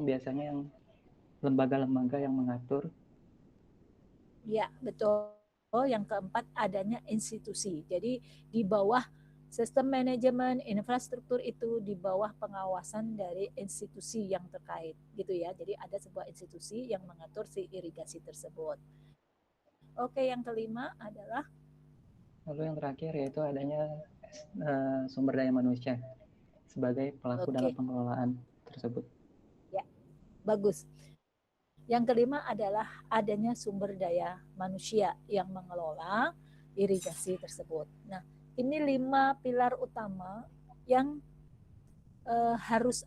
yang biasanya yang lembaga-lembaga yang mengatur. Ya, betul. Yang keempat, adanya institusi. Jadi di bawah sistem manajemen infrastruktur itu di bawah pengawasan dari institusi yang terkait gitu ya. Jadi ada sebuah institusi yang mengatur si irigasi tersebut. Oke, yang kelima adalah Lalu yang terakhir yaitu adanya sumber daya manusia sebagai pelaku dalam oke, pengelolaan tersebut. ya, bagus. Yang kelima adalah adanya sumber daya manusia yang mengelola irigasi tersebut. Nah, ini 5 pilar utama yang harus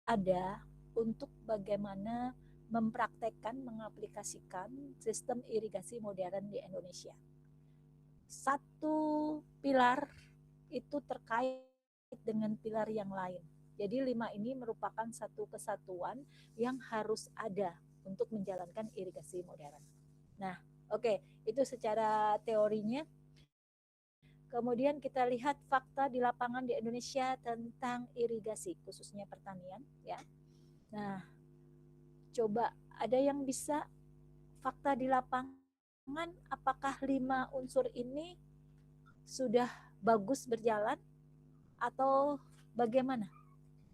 ada untuk bagaimana mempraktekkan, mengaplikasikan sistem irigasi modern di Indonesia. Satu pilar itu terkait dengan pilar yang lain. Jadi 5 ini merupakan satu kesatuan yang harus ada untuk menjalankan irigasi modern. Nah, oke, itu secara teorinya. Kemudian kita lihat fakta di lapangan di Indonesia tentang irigasi, khususnya pertanian, ya. Nah, coba ada yang bisa fakta di lapangan, apakah 5 unsur ini sudah bagus berjalan atau bagaimana?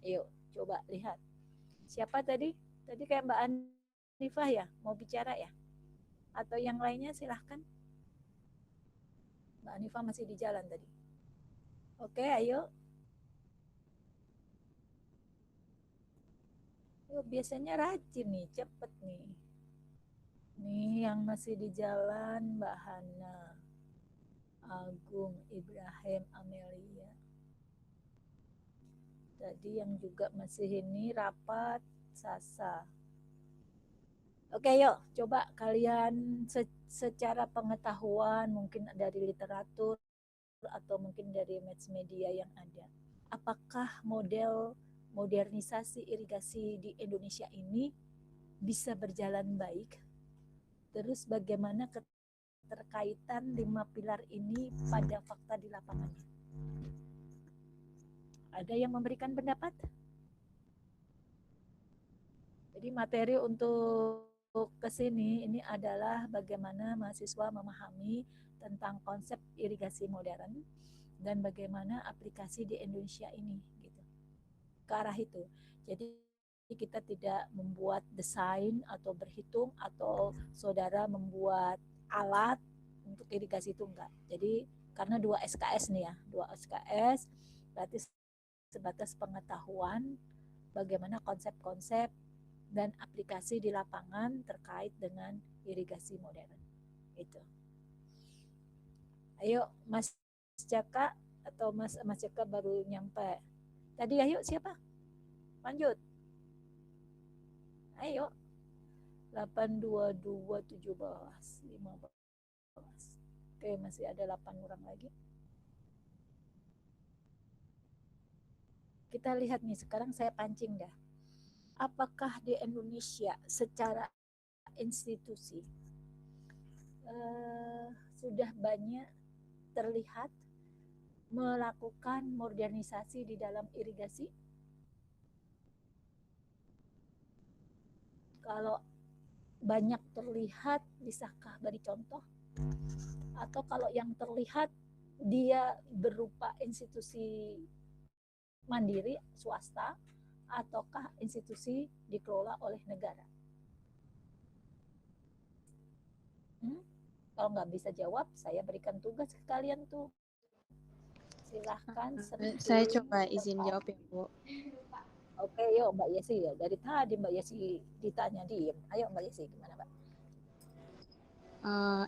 Yuk, coba lihat. Siapa tadi? Tadi kayak Mbak Anifah ya, mau bicara ya? Atau yang lainnya silahkan. Mbak Anifah masih di jalan tadi. Oke, ayo. Yuk, biasanya rajin nih, cepet nih. Nih yang masih di jalan Mbak Hana, Agung, Ibrahim, Amelia. Tadi yang juga masih ini rapat, Sasa. Oke, yuk coba kalian secara pengetahuan mungkin dari literatur atau mungkin dari mass media yang ada. Apakah model modernisasi irigasi di Indonesia ini bisa berjalan baik? Terus bagaimana keterkaitan 5 pilar ini pada fakta di lapangannya? Ada yang memberikan pendapat? Jadi materi untuk ke sini ini adalah bagaimana mahasiswa memahami tentang konsep irigasi modern dan bagaimana aplikasi di Indonesia ini gitu. Ke arah itu. Jadi kita tidak membuat desain atau berhitung atau saudara membuat alat untuk irigasi itu enggak. Jadi karena 2 SKS nih ya, 2 SKS berarti sebatas pengetahuan bagaimana konsep-konsep dan aplikasi di lapangan terkait dengan irigasi modern. Itu. Ayo Mas Jaka atau Mas Jaka baru nyampe. Tadi ayo siapa? Lanjut. Ayo. 822 17 15. Oke, masih ada 8 orang lagi. Kita lihat nih, sekarang saya pancing dah. Apakah di Indonesia secara institusi sudah banyak terlihat melakukan modernisasi di dalam irigasi? Kalau banyak terlihat, bisakah beri contoh? Atau kalau yang terlihat dia berupa institusi mandiri, swasta, ataukah institusi dikelola oleh negara? Kalau nggak bisa jawab, saya berikan tugas ke kalian tuh. Silahkan Saya setting coba izin jawab ya, Bu. Oke, yuk Mbak Yesi ya. Dari tadi Mbak Yesi ditanya diem. Ayo Mbak Yesi, gimana Mbak?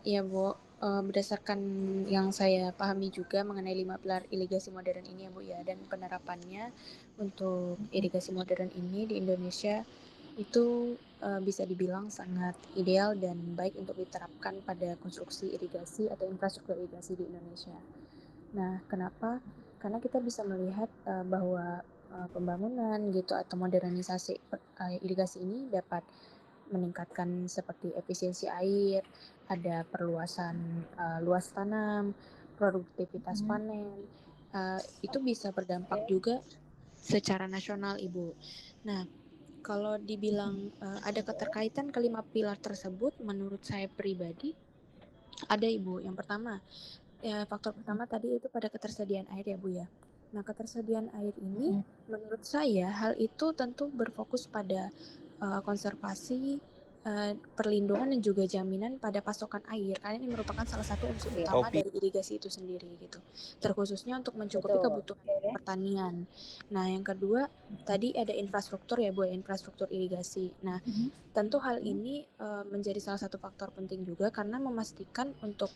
Iya, Bu. Berdasarkan yang saya pahami juga mengenai 5 pilar irigasi modern ini ya, Bu ya, dan penerapannya untuk irigasi modern ini di Indonesia itu bisa dibilang sangat ideal dan baik untuk diterapkan pada konstruksi irigasi atau infrastruktur irigasi di Indonesia. Nah, kenapa? Karena kita bisa melihat bahwa pembangunan gitu atau modernisasi irigasi ini dapat meningkatkan seperti efisiensi air, ada perluasan luas tanam, produktivitas panen. Itu bisa berdampak Oke. juga secara nasional, Ibu. Nah, Kalau dibilang ada keterkaitan kelima pilar tersebut, menurut saya pribadi ada, Ibu. Yang pertama, faktor pertama tadi itu pada ketersediaan air ya, Bu ya. Nah, ketersediaan air ini menurut saya hal itu tentu berfokus pada konservasi, perlindungan dan juga jaminan pada pasokan air, karena ini merupakan salah satu unsur Iya, utama dari irigasi itu sendiri gitu. Terkhususnya untuk mencukupi betul. kebutuhan Oke. pertanian. Nah, yang kedua tadi ada infrastruktur ya, Bu, infrastruktur irigasi. Nah, tentu hal ini menjadi salah satu faktor penting juga karena memastikan untuk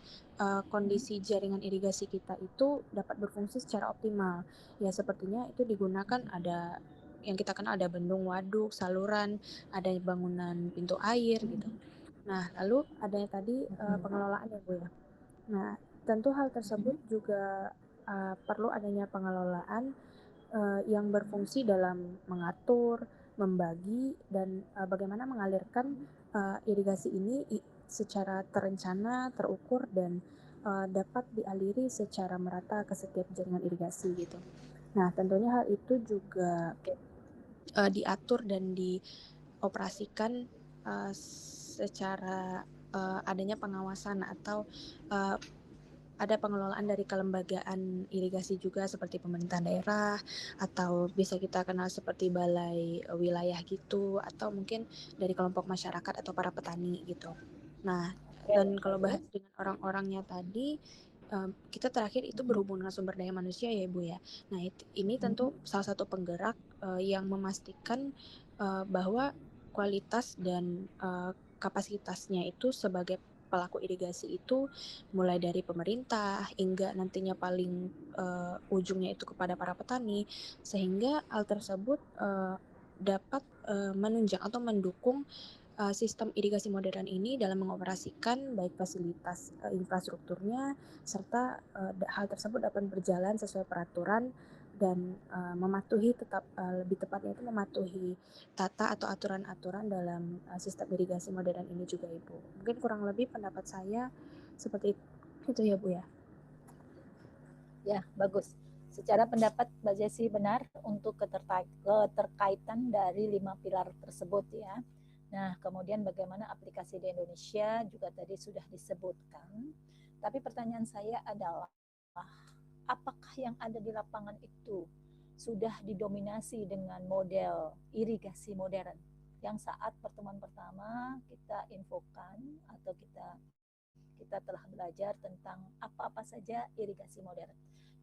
kondisi jaringan irigasi kita itu dapat berfungsi secara optimal. Ya, sepertinya itu digunakan ada yang kita kenal ada bendung, waduk, saluran, ada bangunan pintu air gitu. Nah, lalu adanya tadi pengelolaan ya, Bu ya. Nah, tentu hal tersebut juga perlu adanya pengelolaan yang berfungsi dalam mengatur, membagi, dan bagaimana mengalirkan irigasi ini secara terencana, terukur, dan dapat dialiri secara merata ke setiap jaringan irigasi gitu. Nah, tentunya hal itu juga diatur dan dioperasikan secara adanya pengawasan atau ada pengelolaan dari kelembagaan irigasi juga seperti pemerintah daerah atau bisa kita kenal seperti balai wilayah gitu atau mungkin dari kelompok masyarakat atau para petani gitu. Nah, dan kalau bahas dengan orang-orangnya tadi kita terakhir itu berhubungan dengan sumber daya manusia ya, Ibu ya. Nah, ini tentu salah satu penggerak yang memastikan bahwa kualitas dan kapasitasnya itu sebagai pelaku irigasi itu mulai dari pemerintah hingga nantinya paling ujungnya itu kepada para petani, sehingga hal tersebut dapat menunjang atau mendukung sistem irigasi modern ini dalam mengoperasikan baik fasilitas infrastrukturnya serta hal tersebut dapat berjalan sesuai peraturan dan mematuhi lebih tepatnya itu mematuhi tata atau aturan-aturan dalam sistem irigasi modern ini juga, Ibu. Mungkin kurang lebih pendapat saya seperti itu ya, Bu ya. Ya, bagus. Secara pendapat Mbak Jesi benar untuk keterkaitan dari 5 pilar tersebut ya. Nah, kemudian bagaimana aplikasi di Indonesia juga tadi sudah disebutkan. Tapi pertanyaan saya adalah, apakah yang ada di lapangan itu sudah didominasi dengan model irigasi modern? Yang saat pertemuan pertama kita infokan atau kita telah belajar tentang apa-apa saja irigasi modern.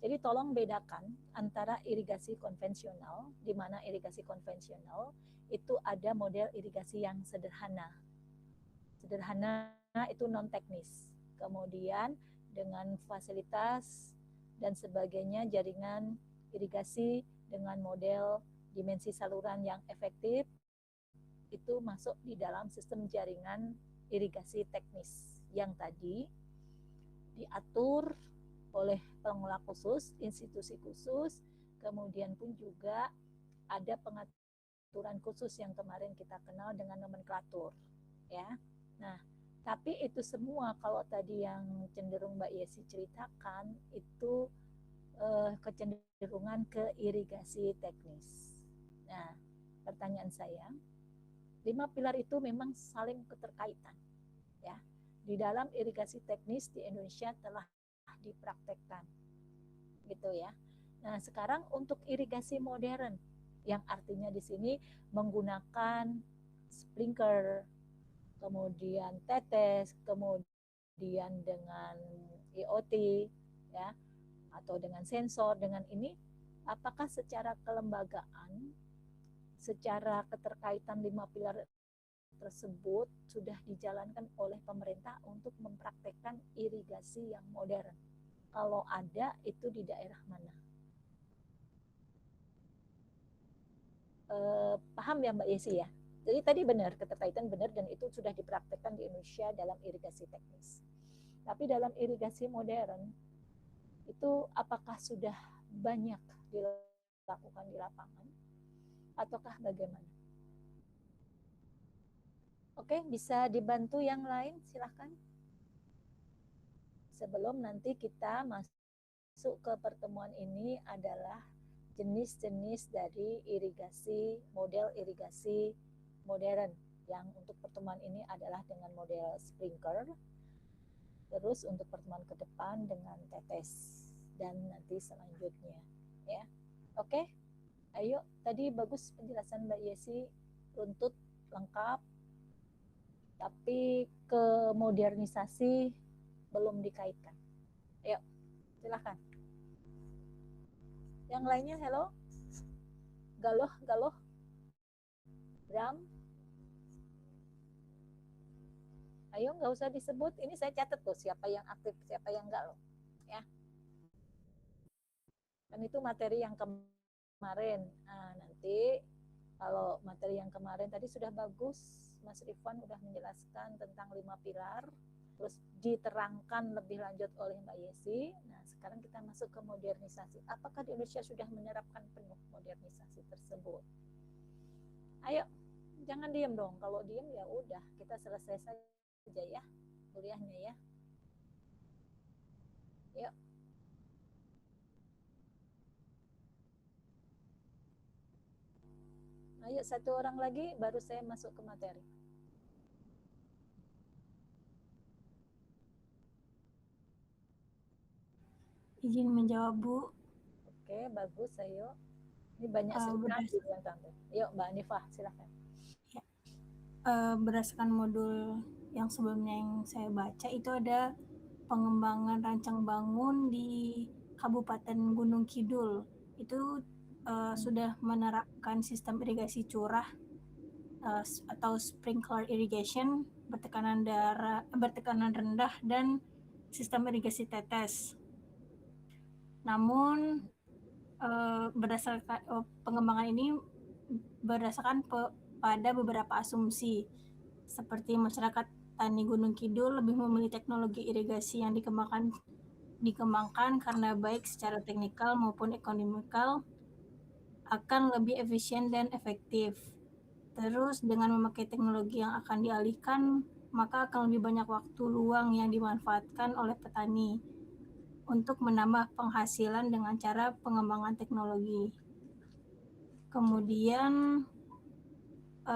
Jadi tolong bedakan antara irigasi konvensional, di mana irigasi konvensional itu ada model irigasi yang sederhana. Sederhana itu non teknis. Kemudian dengan fasilitas dan sebagainya jaringan irigasi dengan model dimensi saluran yang efektif itu masuk di dalam sistem jaringan irigasi teknis yang tadi diatur oleh pengelola khusus, institusi khusus, kemudian pun juga ada pengaturan khusus yang kemarin kita kenal dengan nomenklatur, ya. Nah, tapi itu semua kalau tadi yang cenderung Mbak Yesi ceritakan itu kecenderungan ke irigasi teknis. Nah, pertanyaan saya, 5 pilar itu memang saling keterkaitan, ya. Di dalam irigasi teknis di Indonesia telah dipraktekkan, gitu ya. Nah, sekarang untuk irigasi modern, yang artinya di sini menggunakan sprinkler, kemudian tetes, kemudian dengan IoT, ya, atau dengan sensor, dengan ini, apakah secara kelembagaan, secara keterkaitan 5 pilar tersebut sudah dijalankan oleh pemerintah untuk mempraktekkan irigasi yang modern? Kalau ada, itu di daerah mana? Paham ya Mbak Yesi ya? Jadi tadi benar, keterkaitan benar dan itu sudah dipraktekkan di Indonesia dalam irigasi teknis. Tapi dalam irigasi modern, itu apakah sudah banyak dilakukan di lapangan? Ataukah bagaimana? Oke, bisa dibantu yang lain, silahkan. Sebelum nanti kita masuk ke pertemuan ini adalah jenis-jenis dari irigasi, model irigasi modern yang untuk pertemuan ini adalah dengan model sprinkler, terus untuk pertemuan ke depan dengan tetes, dan nanti selanjutnya ya. Oke, ayo, tadi bagus penjelasan Mbak Yesi, runtut lengkap, tapi ke modernisasi belum dikaitkan. Ayo, silahkan. Yang lainnya, hello, Galoh, Bram. Ayo, nggak usah disebut. Ini saya catat tuh siapa yang aktif, siapa yang enggak loh. Ya. Kan itu materi yang kemarin. Nah, nanti kalau materi yang kemarin tadi sudah bagus, Mas Rifwan udah menjelaskan tentang 5 pilar, terus diterangkan lebih lanjut oleh Mbak Yesi. Nah, sekarang kita masuk ke modernisasi. Apakah di Indonesia sudah menerapkan penuh modernisasi tersebut? Ayo, jangan diem dong. Kalau diem ya udah, kita selesai saja ya kuliahnya ya. Yuk. Ayo, satu orang lagi baru saya masuk ke materi. Izin menjawab, Bu. Oke, bagus, ayo. Ini banyak sekali yang tampil. Yuk, Mbak Anifah, silakan. Ya. Berdasarkan modul yang sebelumnya yang saya baca, itu ada pengembangan rancang bangun di Kabupaten Gunung Kidul. Itu sudah menerapkan sistem irigasi curah atau sprinkler irrigation bertekanan rendah dan sistem irigasi tetes. Namun berdasarkan pengembangan ini berdasarkan pada beberapa asumsi, seperti masyarakat tani Gunung Kidul lebih memilih teknologi irigasi yang dikembangkan karena baik secara teknikal maupun ekonomikal akan lebih efisien dan efektif. Terus dengan memakai teknologi yang akan dialihkan, maka akan lebih banyak waktu luang yang dimanfaatkan oleh petani untuk menambah penghasilan dengan cara pengembangan teknologi. Kemudian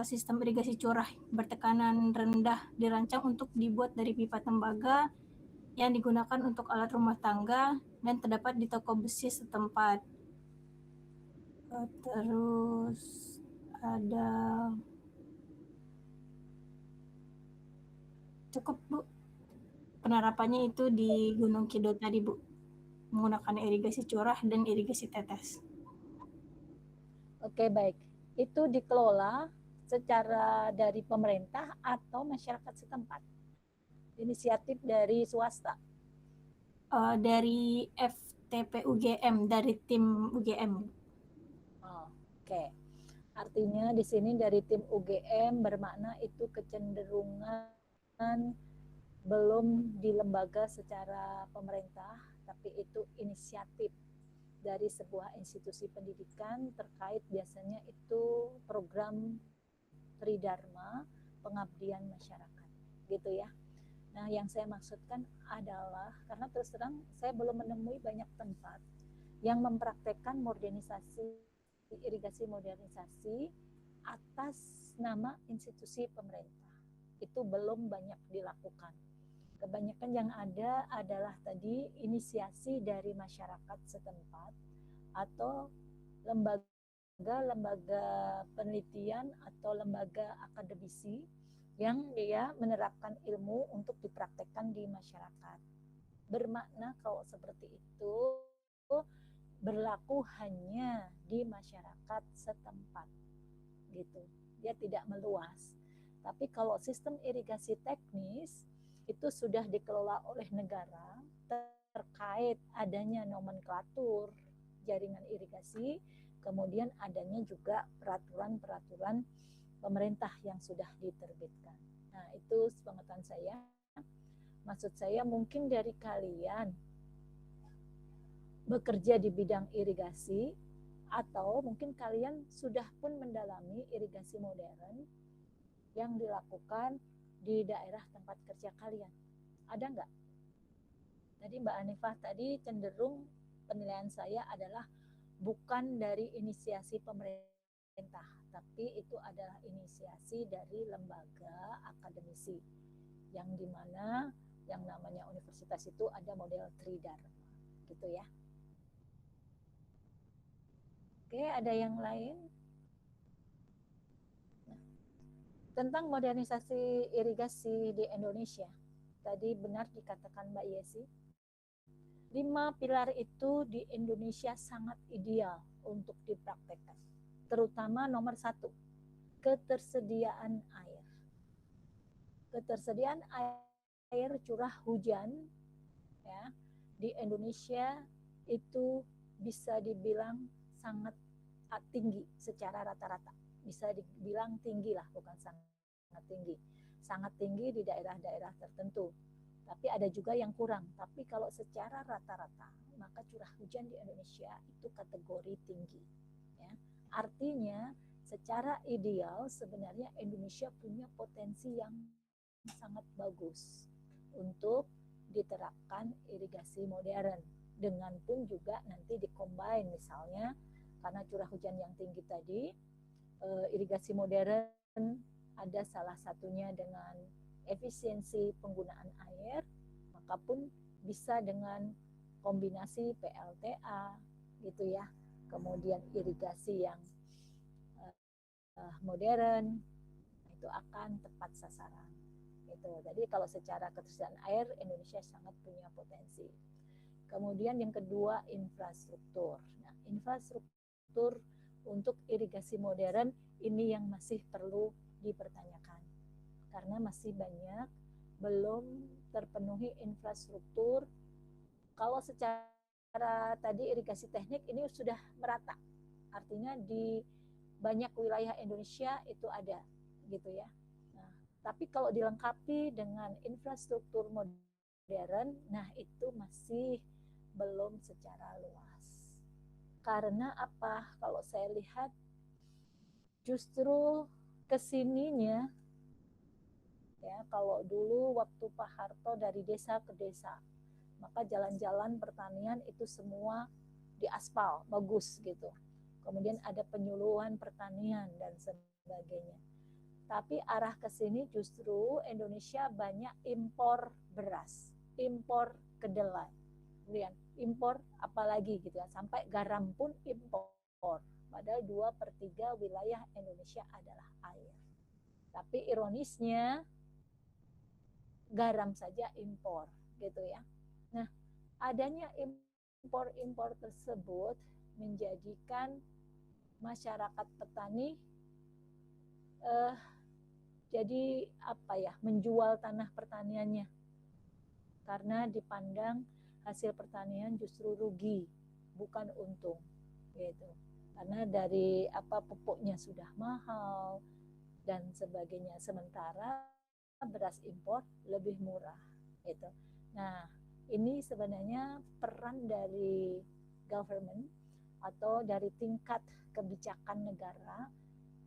sistem irigasi curah bertekanan rendah dirancang untuk dibuat dari pipa tembaga yang digunakan untuk alat rumah tangga dan terdapat di toko besi setempat. Terus ada cukup, Bu. Penerapannya itu di Gunung Kidul tadi, Bu, menggunakan irigasi curah dan irigasi tetes. Oke, baik. Itu dikelola secara dari pemerintah atau masyarakat setempat? Inisiatif dari swasta? Dari FTP UGM, dari tim UGM. Oke. Artinya di sini dari tim UGM bermakna itu kecenderungan belum di lembaga secara pemerintah, tapi itu inisiatif dari sebuah institusi pendidikan terkait biasanya itu program Tridharma, pengabdian masyarakat, gitu ya. Nah, yang saya maksudkan adalah karena terus terang saya belum menemui banyak tempat yang mempraktekkan modernisasi, irigasi modernisasi atas nama institusi pemerintah. Itu belum banyak dilakukan. Kebanyakan yang ada adalah tadi inisiasi dari masyarakat setempat atau lembaga penelitian atau lembaga akademisi yang dia menerapkan ilmu untuk dipraktekkan di masyarakat. Bermakna kalau seperti itu berlaku hanya di masyarakat setempat, gitu. Dia tidak meluas. Tapi kalau sistem irigasi teknis itu sudah dikelola oleh negara terkait adanya nomenklatur jaringan irigasi, kemudian adanya juga peraturan-peraturan pemerintah yang sudah diterbitkan. Nah, itu sepengetahuan saya. Maksud saya mungkin dari kalian bekerja di bidang irigasi atau mungkin kalian sudah pun mendalami irigasi modern yang dilakukan di daerah tempat kerja kalian. Ada nggak? Tadi Mbak Anifah tadi cenderung penilaian saya adalah bukan dari inisiasi pemerintah, tapi itu adalah inisiasi dari lembaga akademisi, yang dimana yang namanya universitas itu ada model Tridharma, gitu ya. Oke, ada yang lain? Nah, tentang modernisasi irigasi di Indonesia, tadi benar dikatakan Mbak Yesi, 5 pilar itu di Indonesia sangat ideal untuk dipraktekkan. Terutama nomor 1, ketersediaan air. Ketersediaan air curah hujan ya di Indonesia itu bisa dibilang sangat tinggi secara rata-rata. Bisa dibilang tinggi lah, bukan sangat tinggi. Sangat tinggi di daerah-daerah tertentu. Tapi ada juga yang kurang. Tapi kalau secara rata-rata, maka curah hujan di Indonesia itu kategori tinggi. Ya. Artinya, secara ideal sebenarnya Indonesia punya potensi yang sangat bagus untuk diterapkan irigasi modern. Dengan pun juga nanti dikombin misalnya, karena curah hujan yang tinggi tadi, irigasi modern ada salah satunya dengan efisiensi penggunaan air, maka pun bisa dengan kombinasi PLTA gitu ya, kemudian irigasi yang modern, itu akan tepat sasaran gitu. Jadi kalau secara ketersediaan air Indonesia sangat punya potensi. Kemudian yang kedua, infrastruktur. Nah, infrastruktur untuk irigasi modern ini yang masih perlu dipertanyakan, karena masih banyak belum terpenuhi infrastruktur. Kalau secara tadi irigasi teknik ini sudah merata, artinya di banyak wilayah Indonesia itu ada gitu ya. Nah, tapi kalau dilengkapi dengan infrastruktur modern, nah itu masih belum secara luas. Karena apa? Kalau saya lihat justru kesininya ya, kalau dulu waktu Pak Harto dari desa ke desa, maka jalan-jalan pertanian itu semua diaspal, bagus gitu. Kemudian ada penyuluhan pertanian dan sebagainya. Tapi arah ke sini justru Indonesia banyak impor beras, impor kedelai, kemudian impor apalagi gitu ya, sampai garam pun impor. Padahal 2/3 wilayah Indonesia adalah air. Tapi ironisnya garam saja impor gitu ya. Nah, adanya impor-impor tersebut menjadikan masyarakat petani jadi apa ya, menjual tanah pertaniannya, karena dipandang hasil pertanian justru rugi, bukan untung gitu. Karena dari pupuknya sudah mahal dan sebagainya, sementara beras impor lebih murah gitu. Nah, ini sebenarnya peran dari government atau dari tingkat kebijakan negara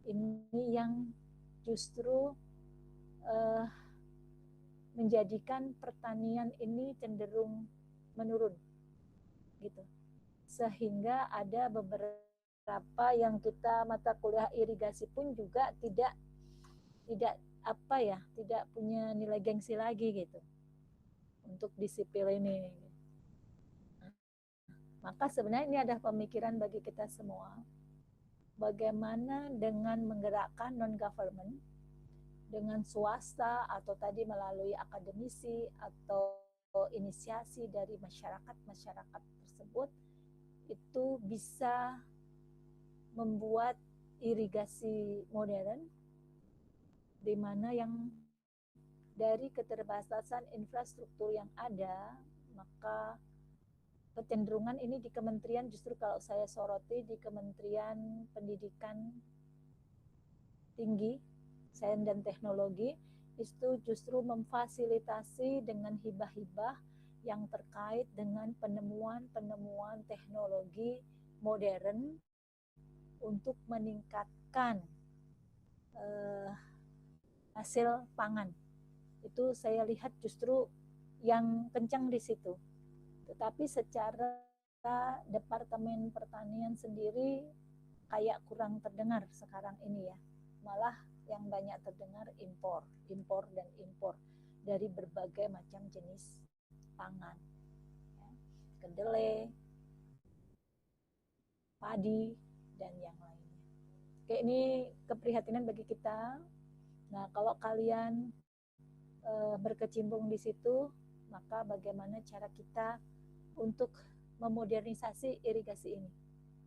ini yang justru menjadikan pertanian ini cenderung menurun gitu. Sehingga ada beberapa yang kita mata kuliah irigasi pun juga tidak punya nilai gengsi lagi gitu untuk disiplin ini. Maka sebenarnya ini adalah pemikiran bagi kita semua. Bagaimana dengan menggerakkan non-government, dengan swasta atau tadi melalui akademisi atau inisiasi dari masyarakat tersebut, itu bisa membuat irigasi modern di mana yang dari keterbatasan infrastruktur yang ada, maka kecenderungan ini di kementerian, justru kalau saya soroti di Kementerian Pendidikan Tinggi, Sains dan Teknologi, itu justru memfasilitasi dengan hibah-hibah yang terkait dengan penemuan-penemuan teknologi modern untuk meningkatkan hasil pangan. Itu saya lihat justru yang kencang di situ. Tetapi secara Departemen Pertanian sendiri kayak kurang terdengar sekarang ini ya. Malah yang banyak terdengar impor dan impor dari berbagai macam jenis pangan. Ya. Kedelai, padi, dan yang lainnya. Oke, ini keprihatinan bagi kita. Nah, kalau kalian berkecimpung di situ, maka bagaimana cara kita untuk memodernisasi irigasi ini?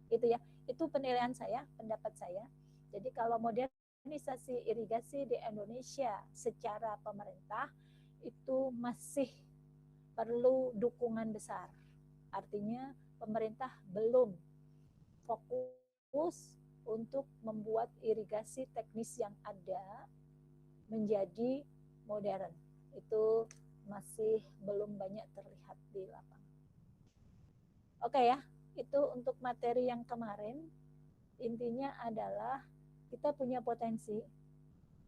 Itu ya, itu penilaian saya, pendapat saya. Jadi kalau modernisasi irigasi di Indonesia secara pemerintah itu masih perlu dukungan besar. Artinya pemerintah belum fokus untuk membuat irigasi teknis yang ada menjadi modern. Itu masih belum banyak terlihat di lapangan. Oke ya, itu untuk materi yang kemarin. Intinya adalah kita punya potensi,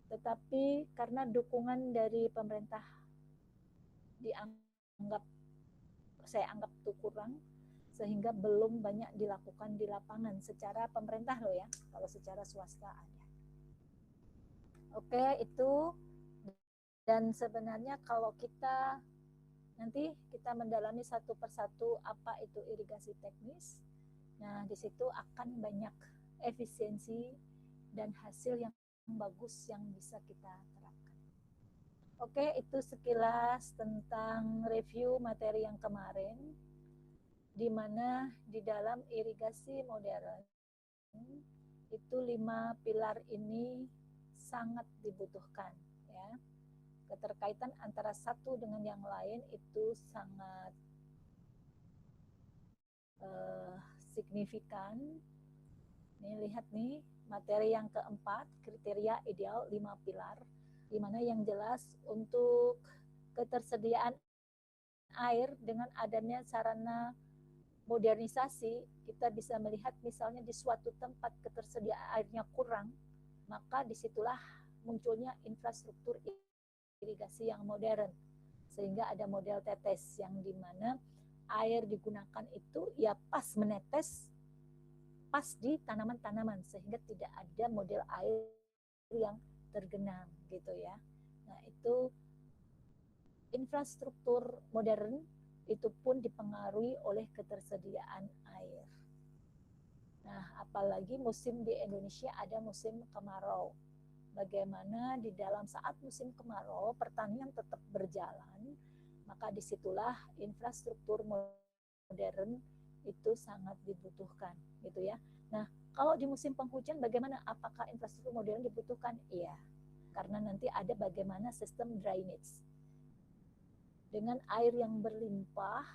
tetapi karena dukungan dari pemerintah saya anggap itu kurang, sehingga belum banyak dilakukan di lapangan secara pemerintah loh ya, kalau secara swasta ada. Oke, itu. Dan sebenarnya kalau kita nanti kita mendalami satu persatu apa itu irigasi teknis, nah di situ akan banyak efisiensi dan hasil yang bagus yang bisa kita terapkan. Oke, itu sekilas tentang review materi yang kemarin, di mana di dalam irigasi modern itu 5 pilar ini sangat dibutuhkan ya. Keterkaitan antara satu dengan yang lain itu sangat signifikan. Nih lihat nih materi yang keempat, kriteria ideal 5 pilar, di mana yang jelas untuk ketersediaan air dengan adanya sarana modernisasi, kita bisa melihat misalnya di suatu tempat ketersediaan airnya kurang, maka disitulah munculnya infrastruktur irigasi yang modern, sehingga ada model tetes yang dimana air digunakan itu ya pas menetes, pas di tanaman-tanaman, sehingga tidak ada model air yang tergenang gitu ya. Nah itu infrastruktur modern itu pun dipengaruhi oleh ketersediaan air. Nah, apalagi musim di Indonesia ada musim kemarau. Bagaimana di dalam saat musim kemarau pertanian tetap berjalan, maka disitulah infrastruktur modern itu sangat dibutuhkan, gitu ya. Nah, kalau di musim penghujan bagaimana? Apakah infrastruktur modern dibutuhkan? Iya, karena nanti ada bagaimana sistem drainage. Dengan air yang berlimpah,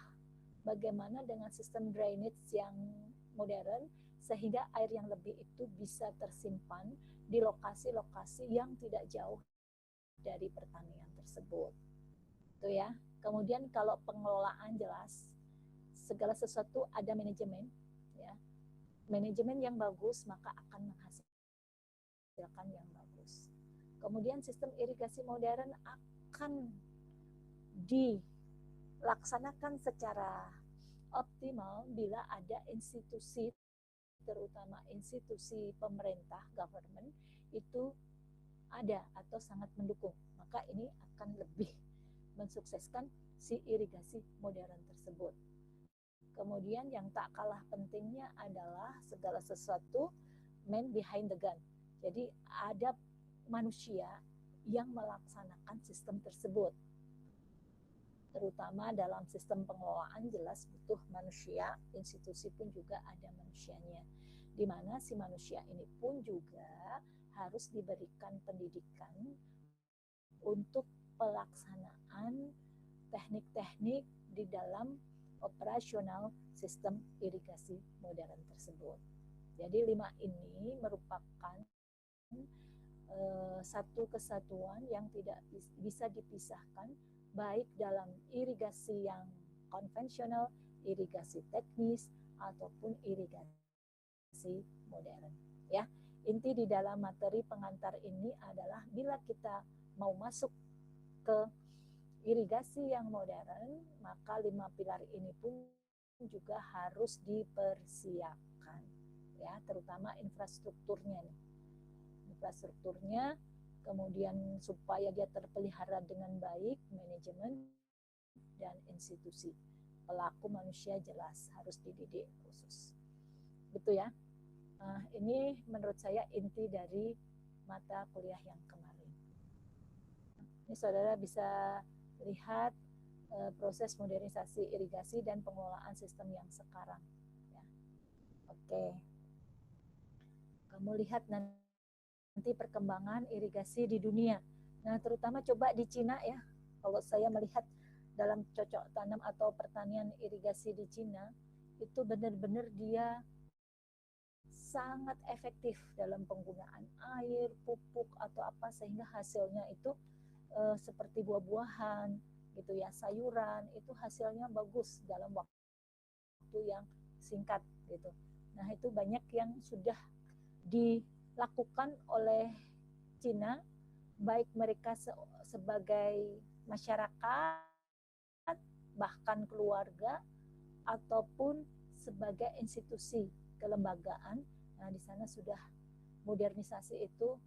bagaimana dengan sistem drainage yang modern, sehingga air yang lebih itu bisa tersimpan di lokasi-lokasi yang tidak jauh dari pertanian tersebut. Itu ya. Kemudian kalau pengelolaan jelas, segala sesuatu ada manajemen, ya. Manajemen yang bagus maka akan menghasilkan yang bagus. Kemudian sistem irigasi modern akan dilaksanakan secara optimal bila ada institusi, terutama institusi pemerintah, government, itu ada atau sangat mendukung. Maka ini akan lebih mensukseskan si irigasi modern tersebut. Kemudian yang tak kalah pentingnya adalah segala sesuatu man behind the gun. Jadi ada manusia yang melaksanakan sistem tersebut. Terutama dalam sistem pengelolaan jelas butuh manusia, institusi pun juga ada manusianya. Di mana si manusia ini pun juga harus diberikan pendidikan untuk pelaksanaan teknik-teknik di dalam operasional sistem irigasi modern tersebut. Jadi 5 ini merupakan satu kesatuan yang tidak bisa dipisahkan, baik dalam irigasi yang konvensional, irigasi teknis, ataupun irigasi modern. Ya, inti di dalam materi pengantar ini adalah bila kita mau masuk ke irigasi yang modern, maka 5 pilar ini pun juga harus dipersiapkan, ya, terutama infrastrukturnya nih. Infrastrukturnya, kemudian supaya dia terpelihara dengan baik, manajemen dan institusi. Pelaku manusia jelas harus dididik khusus. Gitu ya. Nah, ini menurut saya inti dari mata kuliah yang kemarin. Ini saudara bisa lihat proses modernisasi irigasi dan pengelolaan sistem yang sekarang. Ya. Oke. Kamu lihat nanti perkembangan irigasi di dunia. Nah, terutama coba di Cina ya. Kalau saya melihat dalam cocok tanam atau pertanian irigasi di Cina, itu benar-benar dia sangat efektif dalam penggunaan air, pupuk atau apa sehingga hasilnya itu seperti buah-buahan gitu ya, sayuran itu hasilnya bagus dalam waktu yang singkat gitu. Nah, itu banyak yang sudah dilakukan oleh Cina, baik mereka sebagai masyarakat, bahkan keluarga, ataupun sebagai institusi kelembagaan. Nah, di sana sudah modernisasi itu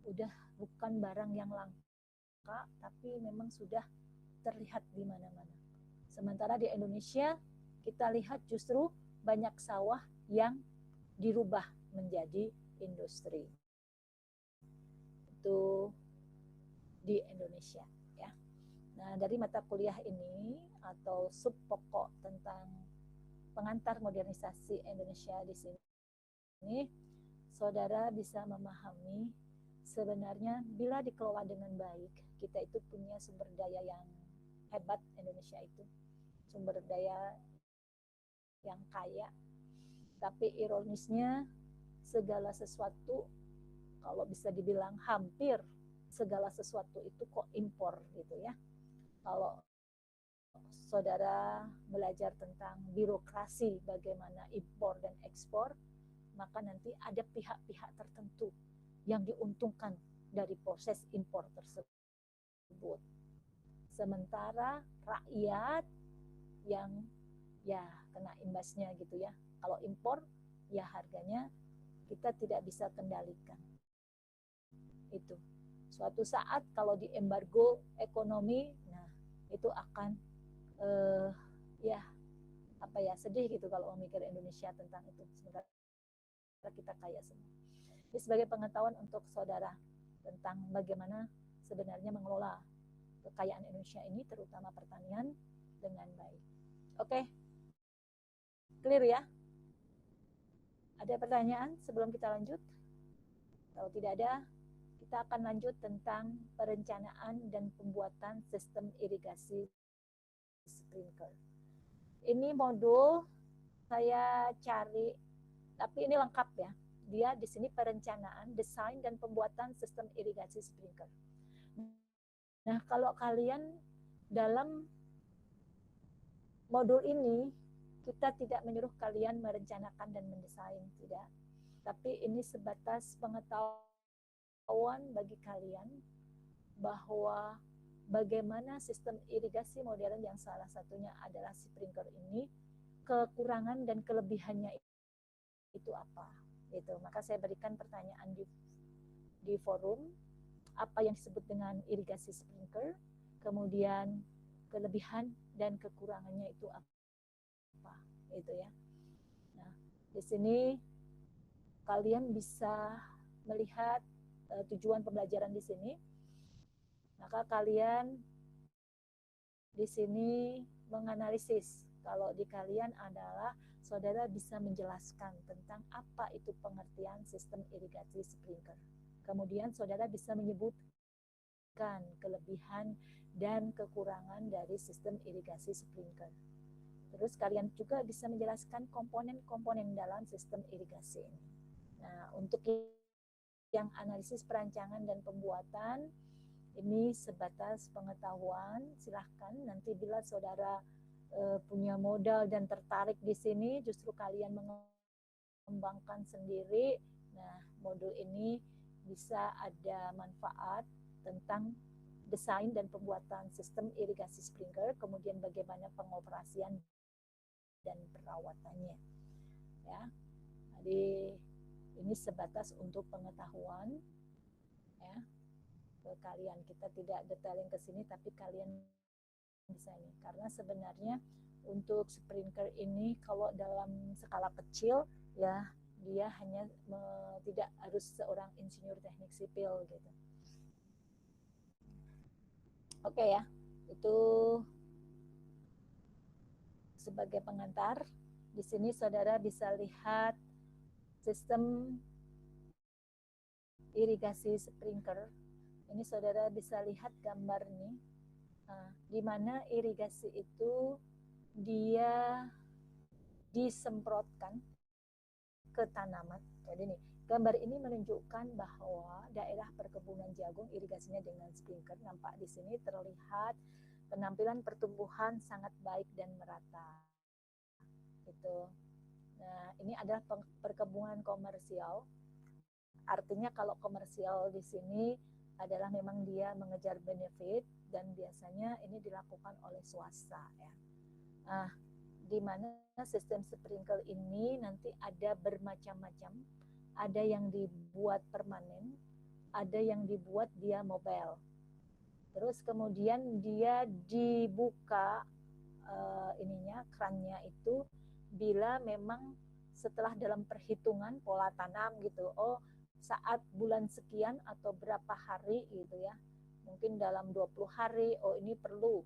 udah bukan barang yang langka, tapi memang sudah terlihat di mana-mana. Sementara di Indonesia kita lihat justru banyak sawah yang dirubah menjadi industri. Itu di Indonesia ya. Nah, dari mata kuliah ini atau sub pokok tentang pengantar modernisasi Indonesia di sini, saudara bisa memahami sebenarnya bila dikelola dengan baik, kita itu punya sumber daya yang hebat. Indonesia itu sumber daya yang kaya, tapi ironisnya segala sesuatu, kalau bisa dibilang hampir segala sesuatu itu kok impor gitu ya. Kalau saudara belajar tentang birokrasi bagaimana impor dan ekspor, maka nanti ada pihak-pihak tertentu yang diuntungkan dari proses impor tersebut. Sementara rakyat yang ya kena imbasnya gitu ya. Kalau impor ya harganya kita tidak bisa kendalikan. Itu. Suatu saat kalau di embargo ekonomi, nah itu akan ya apa ya, sedih gitu kalau memikir Indonesia tentang itu. Sementara kita kaya semua. Ini sebagai pengetahuan untuk saudara tentang bagaimana sebenarnya mengelola kekayaan Indonesia ini, terutama pertanian, dengan baik. Oke, clear ya? Ada pertanyaan sebelum kita lanjut? Kalau tidak ada, kita akan lanjut tentang perencanaan dan pembuatan sistem irigasi sprinkler. Ini modul saya cari, tapi ini lengkap ya. Dia di sini perencanaan, desain, dan pembuatan sistem irigasi sprinkler. Nah, kalau kalian dalam modul ini, kita tidak menyuruh kalian merencanakan dan mendesain, tidak. Tapi ini sebatas pengetahuan bagi kalian bahwa bagaimana sistem irigasi modern yang salah satunya adalah sprinkler ini, kekurangan dan kelebihannya itu apa. Gitu. Maka saya berikan pertanyaan di forum, apa yang disebut dengan irigasi sprinkler, kemudian kelebihan dan kekurangannya itu apa, itu ya. Nah, di sini kalian bisa melihat tujuan pembelajaran di sini. Maka kalian di sini menganalisis. Kalau di kalian adalah saudara bisa menjelaskan tentang apa itu pengertian sistem irigasi sprinkler. Kemudian saudara bisa menyebutkan kelebihan dan kekurangan dari sistem irigasi sprinkler. Terus kalian juga bisa menjelaskan komponen-komponen dalam sistem irigasi ini. Nah, untuk yang analisis perancangan dan pembuatan, ini sebatas pengetahuan. Silahkan nanti bila saudara punya modal dan tertarik di sini, justru kalian mengembangkan sendiri. Nah, modul ini bisa ada manfaat tentang desain dan pembuatan sistem irigasi sprinkler, kemudian bagaimana pengoperasian dan perawatannya. Ya, jadi ini sebatas untuk pengetahuan ya ke kalian. Kita tidak detailing ke sini, tapi kalian bisa ini karena sebenarnya untuk sprinkler ini kalau dalam skala kecil ya dia hanya tidak harus seorang insinyur teknik sipil gitu. Oke ya, itu sebagai pengantar. Di sini saudara bisa lihat sistem irigasi sprinkler. Ini saudara bisa lihat gambar nih, di mana irigasi itu dia disemprotkan ke tanaman. Jadi nih, gambar ini menunjukkan bahwa daerah perkebunan jagung irigasinya dengan sprinkler. Nampak di sini terlihat penampilan pertumbuhan sangat baik dan merata. Gitu. Nah, ini adalah perkebunan komersial. Artinya kalau komersial di sini adalah memang dia mengejar benefit dan biasanya ini dilakukan oleh swasta ya. Nah, di mana sistem sprinkler ini nanti ada bermacam-macam, ada yang dibuat permanen, ada yang dibuat dia mobile. Terus kemudian dia dibuka kerannya itu bila memang setelah dalam perhitungan pola tanam gitu, saat bulan sekian atau berapa hari gitu ya, mungkin dalam 20 hari, ini perlu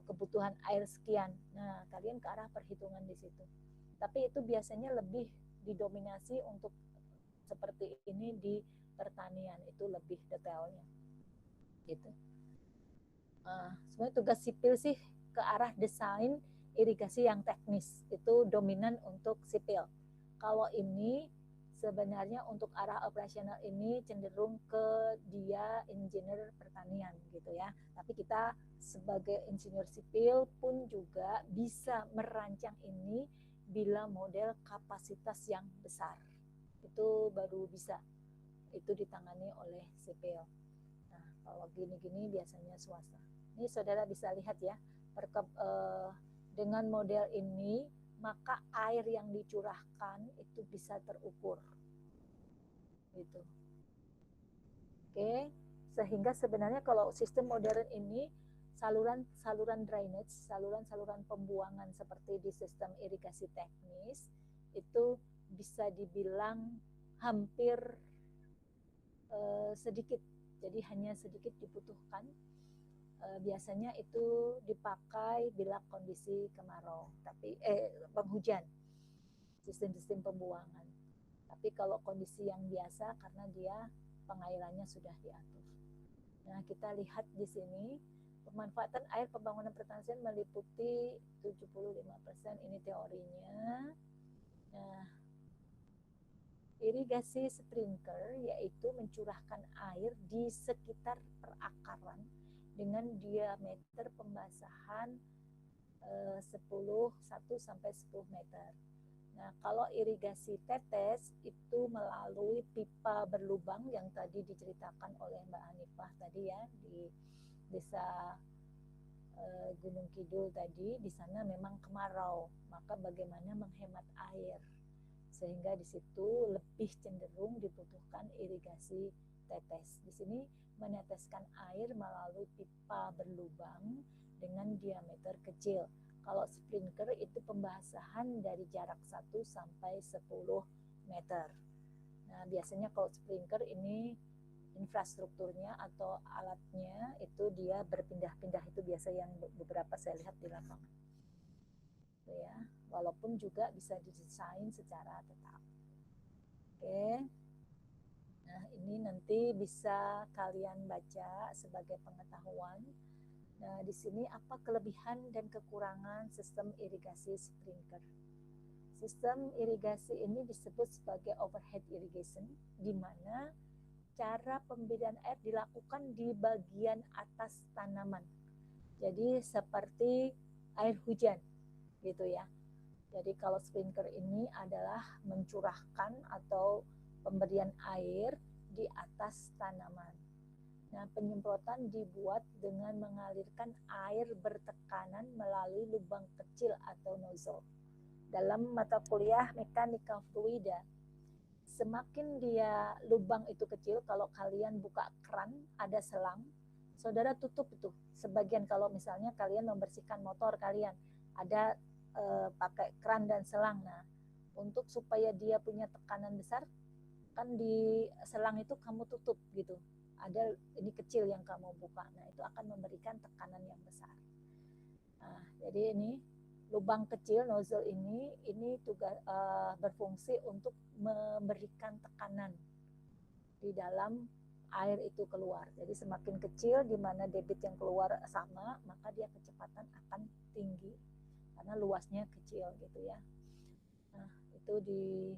kebutuhan air sekian. Nah, kalian ke arah perhitungan di situ. Tapi itu biasanya lebih didominasi untuk seperti ini di pertanian, itu lebih detailnya. Gitu. Sebenarnya tugas sipil sih ke arah desain irigasi yang teknis, itu dominan untuk sipil. Kalau ini sebenarnya untuk arah operasional ini cenderung ke dia engineer pertanian gitu ya. Tapi kita sebagai insinyur sipil pun juga bisa merancang ini bila model kapasitas yang besar. Itu baru bisa. Itu ditangani oleh sipil. Nah, kalau gini-gini biasanya swasta. Ini saudara bisa lihat ya, dengan model ini maka air yang dicurahkan itu bisa terukur gitu. Oke, sehingga sebenarnya kalau sistem modern ini saluran drainage, saluran pembuangan seperti di sistem irigasi teknis itu bisa dibilang hampir sedikit, jadi hanya sedikit dibutuhkan. Biasanya itu dipakai bila kondisi kemarau, tapi penghujan, sistem pembuangan. Tapi kalau kondisi yang biasa karena dia pengairannya sudah diatur. Nah, kita lihat di sini pemanfaatan air pembangunan pertanian meliputi 75%, ini teorinya. Nah, irigasi sprinkler yaitu mencurahkan air di sekitar perakaran dengan diameter pembasahan 1 sampai 10 meter. Nah, kalau irigasi tetes itu melalui pipa berlubang yang tadi diceritakan oleh Mbak Hanifah tadi ya, di desa Gunung Kidul tadi, di sana memang kemarau, maka bagaimana menghemat air, sehingga di situ lebih cenderung dibutuhkan irigasi tetes. Di sini meneteskan air melalui pipa berlubang dengan diameter kecil. Kalau sprinkler itu pembasahan dari jarak 1 sampai 10 meter. Nah, biasanya kalau sprinkler ini infrastrukturnya atau alatnya itu dia berpindah-pindah, itu biasa yang beberapa saya lihat di lapangan. Ya, walaupun juga bisa didesain secara tetap. Oke. Nah, ini nanti bisa kalian baca sebagai pengetahuan. Nah, di sini apa kelebihan dan kekurangan sistem irigasi sprinkler? Sistem irigasi ini disebut sebagai overhead irrigation, di mana cara pemberian air dilakukan di bagian atas tanaman. Jadi seperti air hujan, gitu ya. Jadi kalau sprinkler ini adalah mencurahkan atau pemberian air di atas tanaman. Nah, penyemprotan dibuat dengan mengalirkan air bertekanan melalui lubang kecil atau nozzle. dalam mata kuliah mekanika fluida, semakin dia lubang itu kecil, kalau kalian buka keran ada selang, saudara tutup itu sebagian. Kalau misalnya kalian membersihkan motor kalian ada pakai keran dan selang, nah untuk supaya dia punya tekanan besar kan di selang itu kamu tutup gitu, ada ini kecil yang kamu buka, nah itu akan memberikan tekanan yang besar. Nah, jadi ini lubang kecil nozzle ini tugas berfungsi untuk memberikan tekanan di dalam air itu keluar. Jadi semakin kecil di mana debit yang keluar sama, maka dia kecepatan akan tinggi karena luasnya kecil gitu ya. Nah, itu di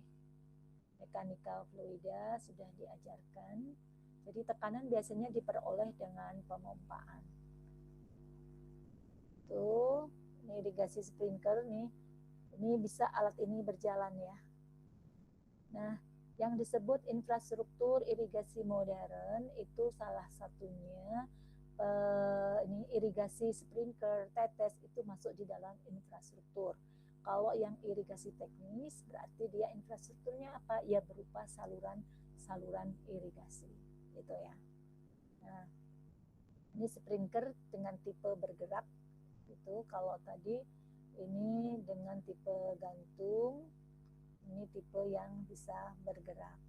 mekanika fluida sudah diajarkan. Jadi tekanan biasanya diperoleh dengan pemompaan. Tuh, ini irigasi sprinkler nih. Ini bisa alat ini berjalan ya. Nah, yang disebut infrastruktur irigasi modern itu salah satunya ini irigasi sprinkler, tetes itu masuk di dalam infrastruktur. Kalau yang irigasi teknis berarti dia infrastrukturnya apa? Ya berupa saluran irigasi, gitu ya. Nah, ini sprinkler dengan tipe bergerak, gitu. Kalau tadi ini dengan tipe gantung, ini tipe yang bisa bergerak.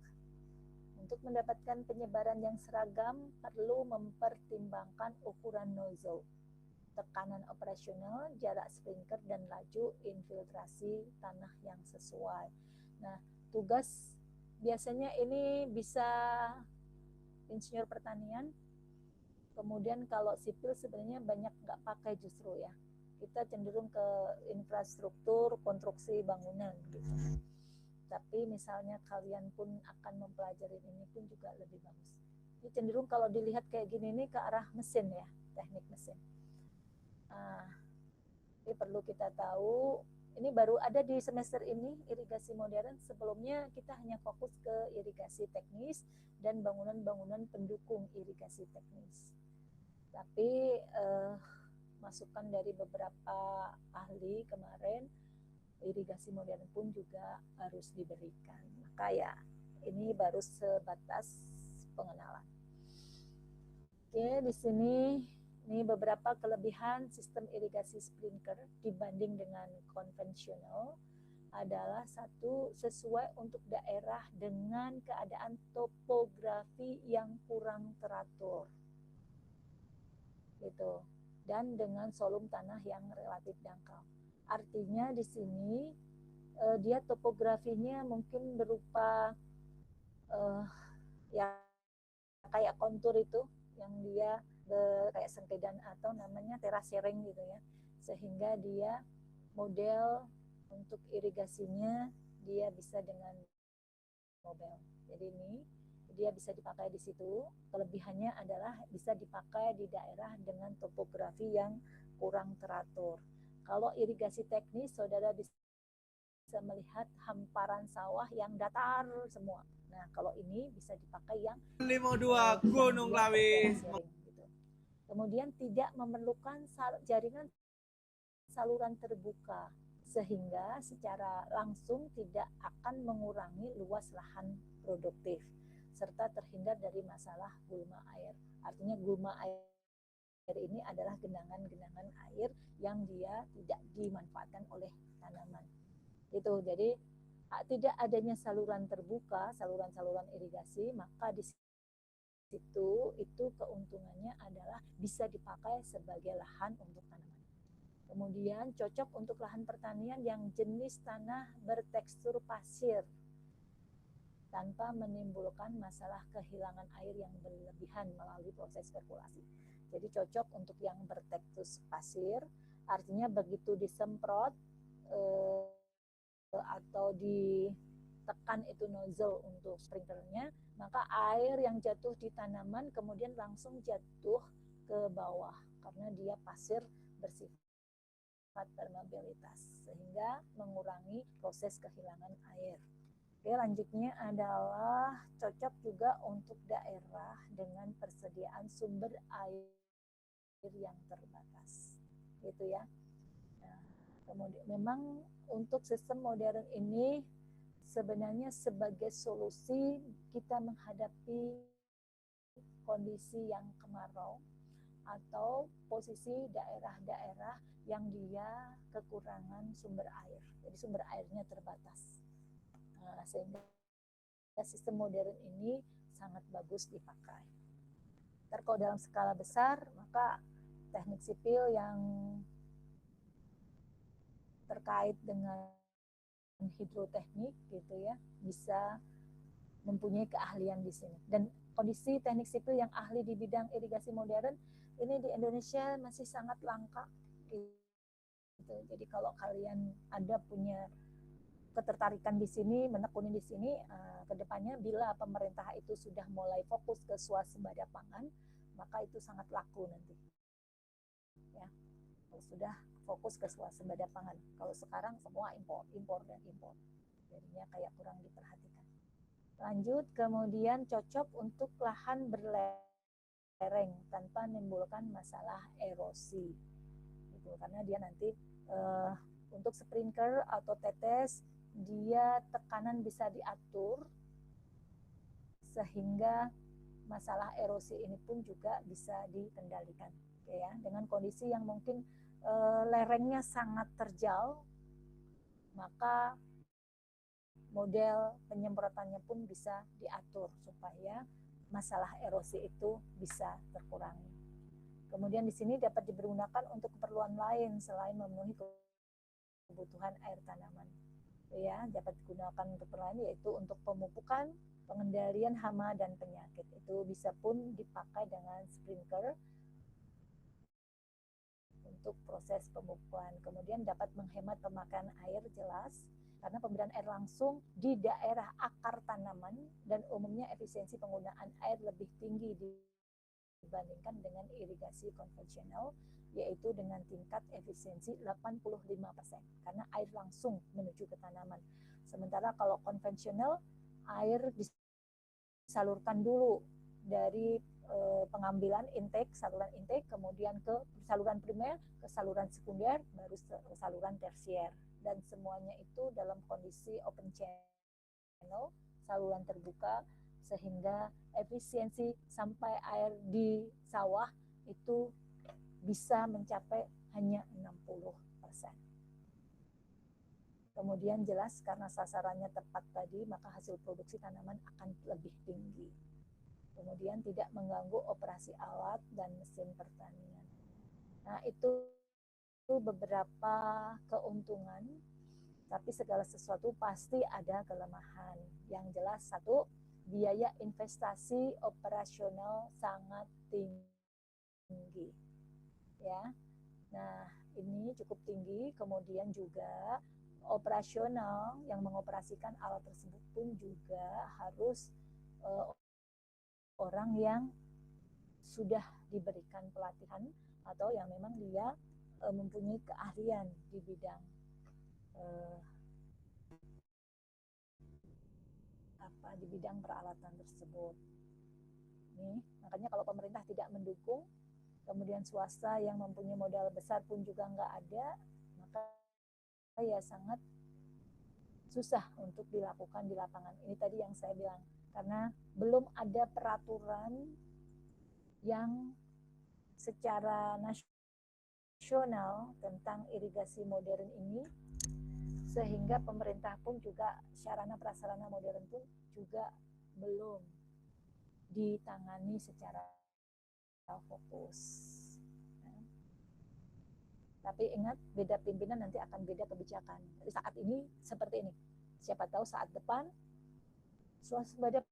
Untuk mendapatkan penyebaran yang seragam perlu mempertimbangkan ukuran nozzle, tekanan operasional, jarak sprinkler, dan laju infiltrasi tanah yang sesuai. Nah, tugas biasanya ini bisa insinyur pertanian, kemudian kalau sipil sebenarnya banyak nggak pakai justru ya. Kita cenderung ke infrastruktur konstruksi bangunan gitu. Tapi misalnya kalian pun akan mempelajari ini pun juga lebih bagus. Ini cenderung kalau dilihat kayak gini nih ke arah mesin ya, teknik mesin. Nah, ini perlu kita tahu, ini baru ada di semester ini irigasi modern. Sebelumnya kita hanya fokus ke irigasi teknis dan bangunan-bangunan pendukung irigasi teknis. Tapi masukan dari beberapa ahli kemarin, irigasi modern pun juga harus diberikan. Maka ya ini baru sebatas pengenalan. Oke, di sini ini beberapa kelebihan sistem irigasi sprinkler dibanding dengan konvensional adalah satu, sesuai untuk daerah dengan keadaan topografi yang kurang teratur, gitu, dan dengan volume tanah yang relatif dangkal. Artinya di sini dia topografinya mungkin berupa ya kayak kontur itu yang dia kayak sengkedan atau namanya terasering gitu ya, sehingga dia model untuk irigasinya dia bisa dengan mobil. Jadi ini dia bisa dipakai di situ. Kelebihannya adalah bisa dipakai di daerah dengan topografi yang kurang teratur. Kalau irigasi teknis, saudara bisa melihat hamparan sawah yang datar semua. Nah, kalau ini bisa dipakai yang 52 Gunung Lawi. Gitu. Kemudian tidak memerlukan jaringan saluran terbuka, sehingga secara langsung tidak akan mengurangi luas lahan produktif, serta terhindar dari masalah gulma air. Artinya gulma air ini adalah genangan-genangan air yang dia tidak dimanfaatkan oleh tanaman. Itu jadi tidak adanya saluran terbuka, saluran-saluran irigasi, maka di situ itu keuntungannya adalah bisa dipakai sebagai lahan untuk tanaman. Kemudian cocok untuk lahan pertanian yang jenis tanah bertekstur pasir tanpa menimbulkan masalah kehilangan air yang berlebihan melalui proses perkulasi. Jadi cocok untuk yang bertekstur pasir, artinya begitu disemprot atau ditekan itu nozzle untuk sprinklernya, maka air yang jatuh di tanaman kemudian langsung jatuh ke bawah karena dia pasir bersifat permeabilitas, sehingga mengurangi proses kehilangan air. Oke, lanjutnya adalah cocok juga untuk daerah dengan persediaan sumber air yang terbatas, gitu ya. Nah, Kemudian memang untuk sistem modern ini sebenarnya sebagai solusi kita menghadapi kondisi yang kemarau atau posisi daerah-daerah yang dia kekurangan sumber air. Jadi sumber airnya terbatas. Sehingga sistem modern ini sangat bagus dipakai. Kalau dalam skala besar, maka teknik sipil yang terkait dengan hidroteknik gitu ya bisa mempunyai keahlian di sini. Dan kondisi teknik sipil yang ahli di bidang irigasi modern ini di Indonesia masih sangat langka gitu. Jadi kalau kalian ada punya ketertarikan di sini, menekuni di sini, kedepannya bila pemerintah itu sudah mulai fokus ke swasembada pangan, maka itu sangat laku nanti. Ya, kalau sudah fokus ke swasembada pangan. Kalau sekarang semua impor dan impor, jadinya kayak kurang diperhatikan. Lanjut, kemudian cocok untuk lahan berlereng tanpa menimbulkan masalah erosi, gitu. Karena dia nanti untuk sprinkler atau tetes dia tekanan bisa diatur sehingga masalah erosi ini pun juga bisa dikendalikan, ya. Dengan kondisi yang mungkin lerengnya sangat terjal, maka model penyemprotannya pun bisa diatur supaya masalah erosi itu bisa terkurangi. Kemudian di sini dapat dipergunakan untuk keperluan lain selain memenuhi kebutuhan air tanaman. Ya, dapat digunakan untuk keperluan yaitu untuk pemupukan, pengendalian hama dan penyakit. Itu bisa pun dipakai dengan sprinkler untuk proses pemupukan. Kemudian dapat menghemat pemakaian air, jelas, karena pemberian air langsung di daerah akar tanaman dan umumnya efisiensi penggunaan air lebih tinggi dibandingkan dengan irigasi konvensional, yaitu dengan tingkat efisiensi 85% karena air langsung menuju ke tanaman. Sementara kalau konvensional, air disalurkan dulu dari pengambilan intake, saluran intake, kemudian ke saluran primer, ke saluran sekunder, baru ke saluran tersier. Dan semuanya itu dalam kondisi open channel, saluran terbuka, sehingga efisiensi sampai air di sawah itu bisa mencapai hanya 60%. Kemudian jelas karena sasarannya tepat tadi, maka hasil produksi tanaman akan lebih tinggi. Kemudian tidak mengganggu operasi alat dan mesin pertanian. Nah, itu beberapa keuntungan, tapi segala sesuatu pasti ada kelemahan. Yang jelas satu, biaya investasi operasional sangat tinggi. Ya. Nah, ini cukup tinggi. Kemudian juga operasional yang mengoperasikan alat tersebut pun juga harus orang yang sudah diberikan pelatihan atau yang memang dia mempunyai keahlian di bidang di bidang peralatan tersebut. Nih, makanya kalau pemerintah tidak mendukung, kemudian swasta yang mempunyai modal besar pun juga nggak ada, maka ya sangat susah untuk dilakukan di lapangan. Ini tadi yang saya bilang, karena belum ada peraturan yang secara nasional tentang irigasi modern ini, sehingga pemerintah pun juga sarana prasarana modern pun juga belum ditangani secara fokus. Tapi ingat, beda pimpinan nanti akan beda kebijakan. Jadi saat ini seperti ini. Siapa tahu saat depan swasembada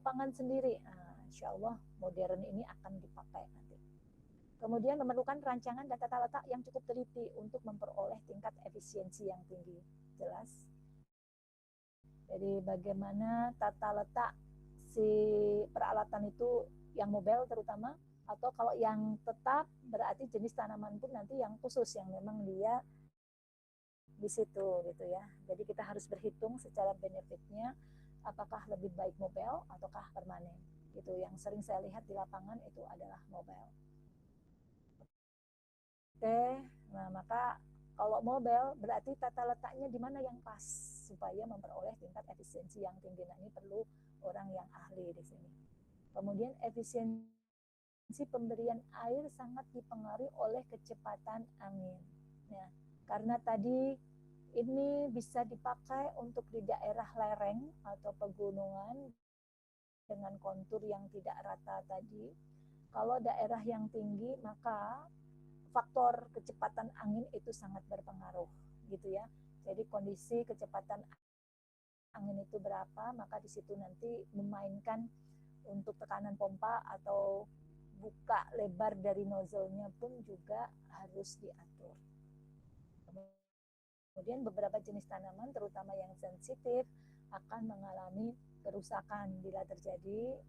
pangan sendiri. Nah, insya Allah modern ini akan dipakai nanti. Kemudian memerlukan rancangan dan tata letak yang cukup teliti untuk memperoleh tingkat efisiensi yang tinggi. Jelas. Jadi bagaimana tata letak si peralatan itu yang mobile terutama, atau kalau yang tetap berarti jenis tanaman pun nanti yang khusus yang memang dia di situ gitu ya. Jadi kita harus berhitung secara benefitnya apakah lebih baik mobile ataukah permanen. Gitu yang sering saya lihat di lapangan itu adalah mobile. Oke, nah maka Kalau mobile berarti tata letaknya di mana yang pas supaya memperoleh tingkat efisiensi yang tinggi. Nah, ini perlu orang yang ahli di sini. Kemudian efisiensi pemberian air sangat dipengaruhi oleh kecepatan angin. Nah, karena tadi ini bisa dipakai untuk di daerah lereng atau pegunungan dengan kontur yang tidak rata tadi. Kalau daerah yang tinggi, maka faktor kecepatan angin itu sangat berpengaruh, gitu ya. Jadi kondisi kecepatan angin itu berapa, maka di situ nanti memainkan untuk tekanan pompa atau buka lebar dari nozzle-nya pun juga harus diatur. Kemudian beberapa jenis tanaman, terutama yang sensitif, akan mengalami kerusakan bila terjadi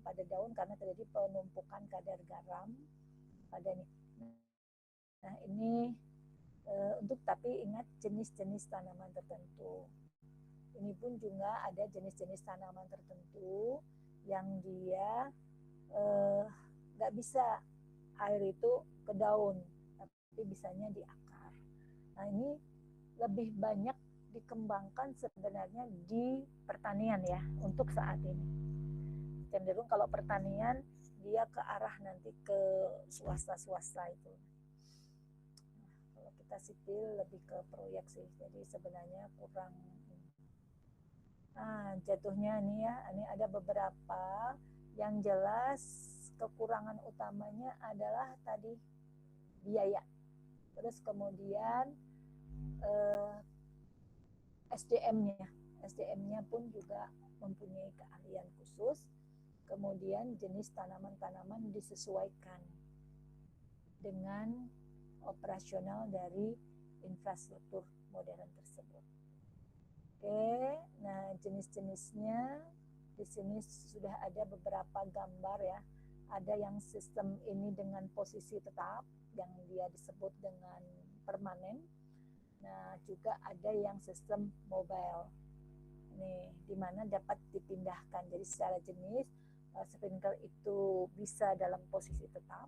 pada daun karena terjadi penumpukan kadar garam padanya. Nah, ini untuk tapi ingat jenis-jenis tanaman tertentu. Ini pun juga ada jenis-jenis tanaman tertentu yang dia nggak bisa air itu ke daun, tapi bisanya di akar. Nah, ini lebih banyak dikembangkan sebenarnya di pertanian ya untuk saat ini. Cenderung kalau pertanian dia ke arah nanti ke swasta-swasta itu. Kita sipil lebih ke proyek sih, jadi sebenarnya kurang. Nah, jatuhnya nih ya, ini ada beberapa yang jelas kekurangan utamanya adalah tadi biaya. Terus kemudian SDM-nya pun juga mempunyai keahlian khusus. Kemudian jenis tanaman-tanaman disesuaikan dengan operasional dari infrastruktur modern tersebut. Oke, nah jenis-jenisnya di sini sudah ada beberapa gambar ya. Ada yang sistem ini dengan posisi tetap, yang dia disebut dengan permanen. Nah, juga ada yang sistem mobile. Nih, di mana dapat dipindahkan. Jadi secara jenis sprinkler itu bisa dalam posisi tetap,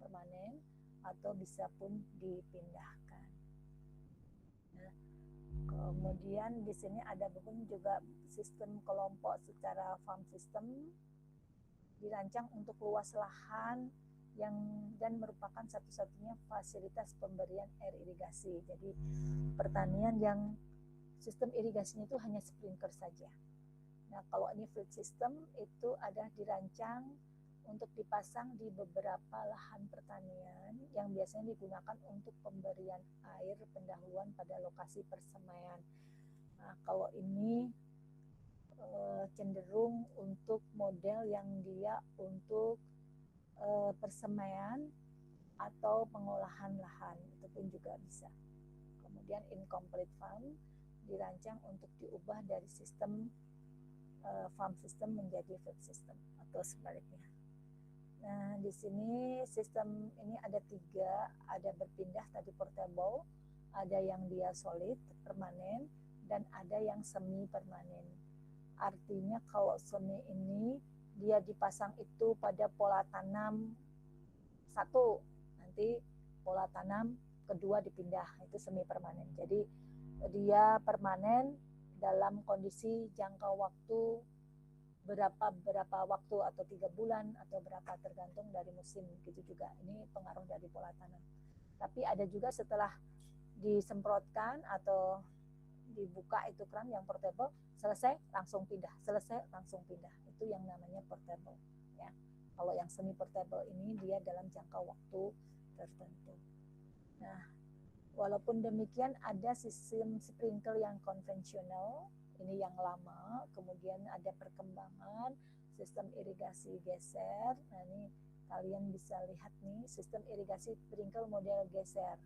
permanen, atau bisa pun dipindahkan. Nah, kemudian di sini ada pun juga sistem kelompok secara farm system dirancang untuk luas lahan dan merupakan satu-satunya fasilitas pemberian air irigasi. Jadi pertanian yang sistem irigasinya itu hanya sprinkler saja. Nah, kalau ini field system itu ada dirancang untuk dipasang di beberapa lahan pertanian yang biasanya digunakan untuk pemberian air pendahuluan pada lokasi persemaian. Nah, kalau ini cenderung untuk model yang dia untuk persemaian atau pengolahan lahan, itu pun juga bisa. Kemudian incomplete farm dirancang untuk diubah dari sistem farm system menjadi field system atau sebaliknya. Nah, di sini sistem ini ada 3, ada berpindah tadi portable, ada yang dia solid, permanen, dan ada yang semi permanen. Artinya kalau semi ini dia dipasang itu pada pola tanam 1, nanti pola tanam kedua dipindah, itu semi permanen. Jadi dia permanen dalam kondisi jangka waktu berapa waktu atau 3 bulan atau berapa tergantung dari musim, gitu juga. Ini pengaruh dari pola tanam. Tapi ada juga setelah disemprotkan atau dibuka itu keran yang portable, selesai langsung pindah, selesai langsung pindah. Itu yang namanya portable ya. Kalau yang semi portable ini dia dalam jangka waktu tertentu. Nah, walaupun demikian ada sistem sprinkler yang konvensional, ini yang lama, kemudian ada perkembangan sistem irigasi geser. Nah, ini kalian bisa lihat nih sistem irigasi sprinkler model geser.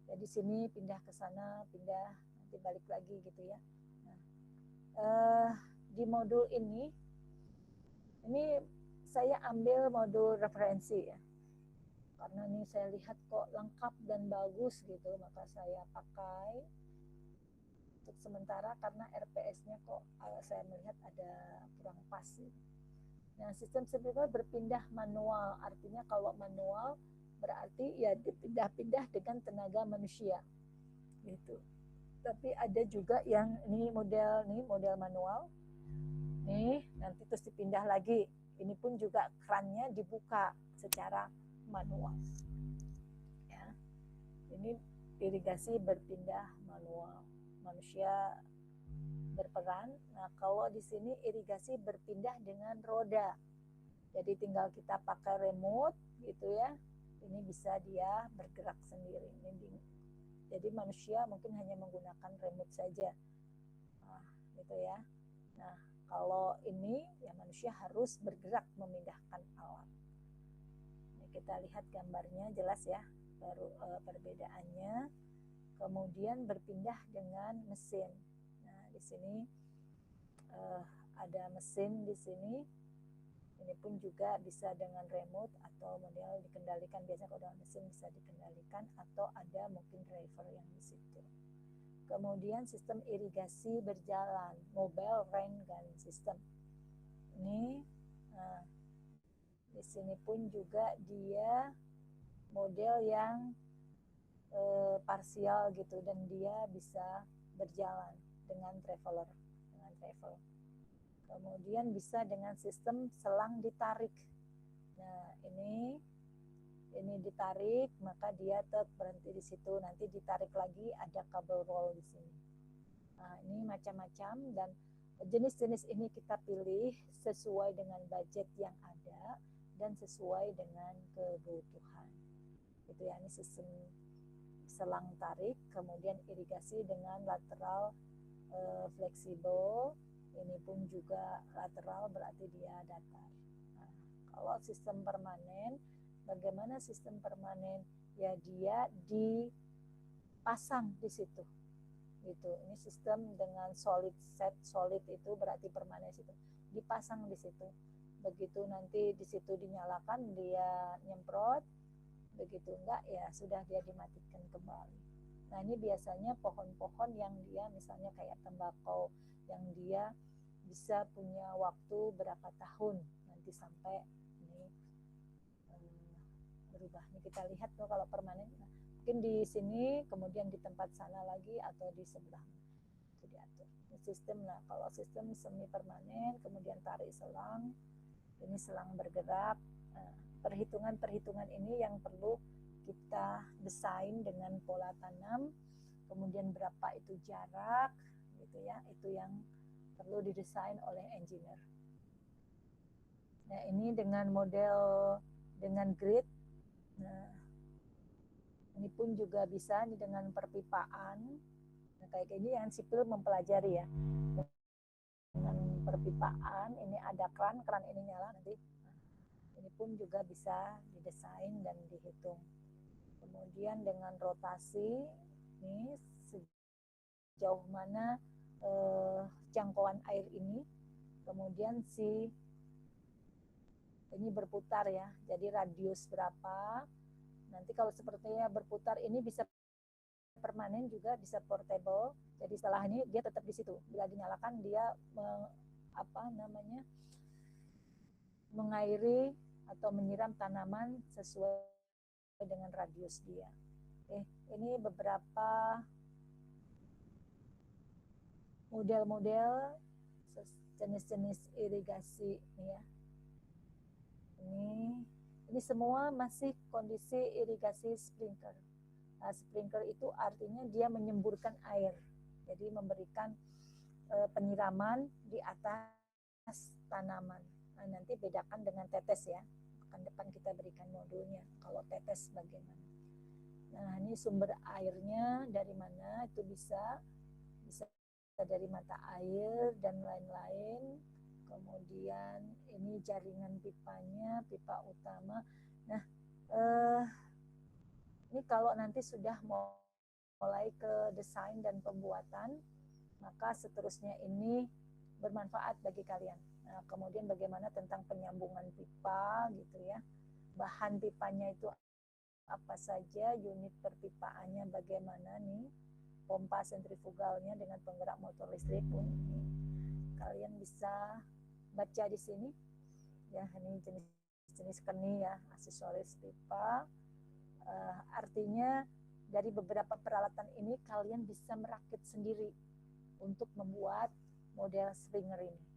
Jadi sini pindah ke sana, pindah, nanti balik lagi gitu ya. Nah, di modul ini saya ambil modul referensi ya. Karena ini saya lihat kok lengkap dan bagus gitu, maka saya pakai untuk sementara karena RPS-nya kok saya melihat ada kurang pas. Nah, sistem sprinkler berpindah manual, artinya kalau manual berarti ya dipindah-pindah dengan tenaga manusia. gitu. Tapi ada juga yang ini model manual. Nih, nanti terus dipindah lagi. Ini pun juga kerannya dibuka secara manual. Ya. Ini irigasi berpindah manual. Manusia berperan. Nah, kalau di sini irigasi berpindah dengan roda. Jadi tinggal kita pakai remote gitu ya. Ini bisa dia bergerak sendiri. Jadi manusia mungkin hanya menggunakan remote saja. Nah, gitu ya. Nah, kalau ini ya manusia harus bergerak memindahkan alat. Ini kita lihat gambarnya jelas ya perbedaannya. Kemudian berpindah dengan mesin. Nah, di sini ada mesin di sini. Ini pun juga bisa dengan remote atau model dikendalikan. Biasanya kalau dengan mesin bisa dikendalikan atau ada mungkin driver yang di situ. Kemudian sistem irigasi berjalan, mobile rain gun system. Ini di sini pun juga dia model yang parsial gitu dan dia bisa berjalan dengan travel. Kemudian bisa dengan sistem selang ditarik. Nah, ini ditarik, maka dia tetap berhenti di situ. Nanti ditarik lagi, ada kabel roll di sini. Nah, ini macam-macam dan jenis-jenis ini kita pilih sesuai dengan budget yang ada dan sesuai dengan kebutuhan. Itu ya, ini sistem selang tarik, kemudian irigasi dengan lateral fleksibel. Ini pun juga lateral berarti dia datar. Nah, kalau sistem permanen, bagaimana sistem permanen? Ya dia dipasang di situ. Gitu. Ini sistem dengan solid set, solid itu berarti permanen situ. Dipasang di situ. Begitu nanti di situ dinyalakan dia nyemprot, begitu enggak ya sudah dia dimatikan kembali. Nah, ini biasanya pohon-pohon yang dia misalnya kayak tembakau yang dia bisa punya waktu berapa tahun nanti sampai ini berubah. Ini kita lihat tuh kalau permanen, nah, mungkin di sini kemudian di tempat sana lagi atau di sebelah itu diatur. Ini sistem. Nah, kalau sistem semi permanen kemudian tarik selang, ini selang bergerak. Nah, perhitungan ini yang perlu kita desain dengan pola tanam, kemudian berapa itu jarak gitu ya, itu yang perlu didesain oleh engineer. Nah, ini dengan model dengan grid. Nah, ini pun juga bisa dengan perpipaan. Nah, kayak gini yang sipil mempelajari ya. Dengan perpipaan, ini ada keran ini nyala nanti. Nah, ini pun juga bisa didesain dan dihitung. Kemudian dengan rotasi, ini sejauh mana jangkauan air ini, kemudian ini berputar ya, jadi radius berapa. Nanti kalau sepertinya berputar ini bisa permanen juga, bisa portable. Jadi setelah ini dia tetap di situ. Bila dinyalakan dia mengairi atau menyiram tanaman sesuai dengan radius dia. Ini beberapa model-model jenis-jenis irigasi ya. Ini semua masih kondisi irigasi sprinkler. Nah, sprinkler itu artinya dia menyemburkan air, jadi memberikan penyiraman di atas tanaman. Nah, nanti bedakan dengan tetes ya. Akan depan kita berikan modulnya. Kalau tetes bagaimana? Nah, ini sumber airnya dari mana? Itu bisa dari mata air dan lain-lain. Kemudian ini jaringan pipanya, pipa utama. Nah, ini kalau nanti sudah mulai ke desain dan pembuatan, maka seterusnya ini bermanfaat bagi kalian. Nah, kemudian bagaimana tentang penyambungan pipa gitu ya. Bahan pipanya itu apa saja, unit perpipaannya bagaimana nih, pompa sentrifugalnya dengan penggerak motor listrik pun ini kalian bisa baca di sini ya. Ini jenis-jenis keni ya, aksesoris pipa, artinya dari beberapa peralatan ini kalian bisa merakit sendiri untuk membuat model Springer ini.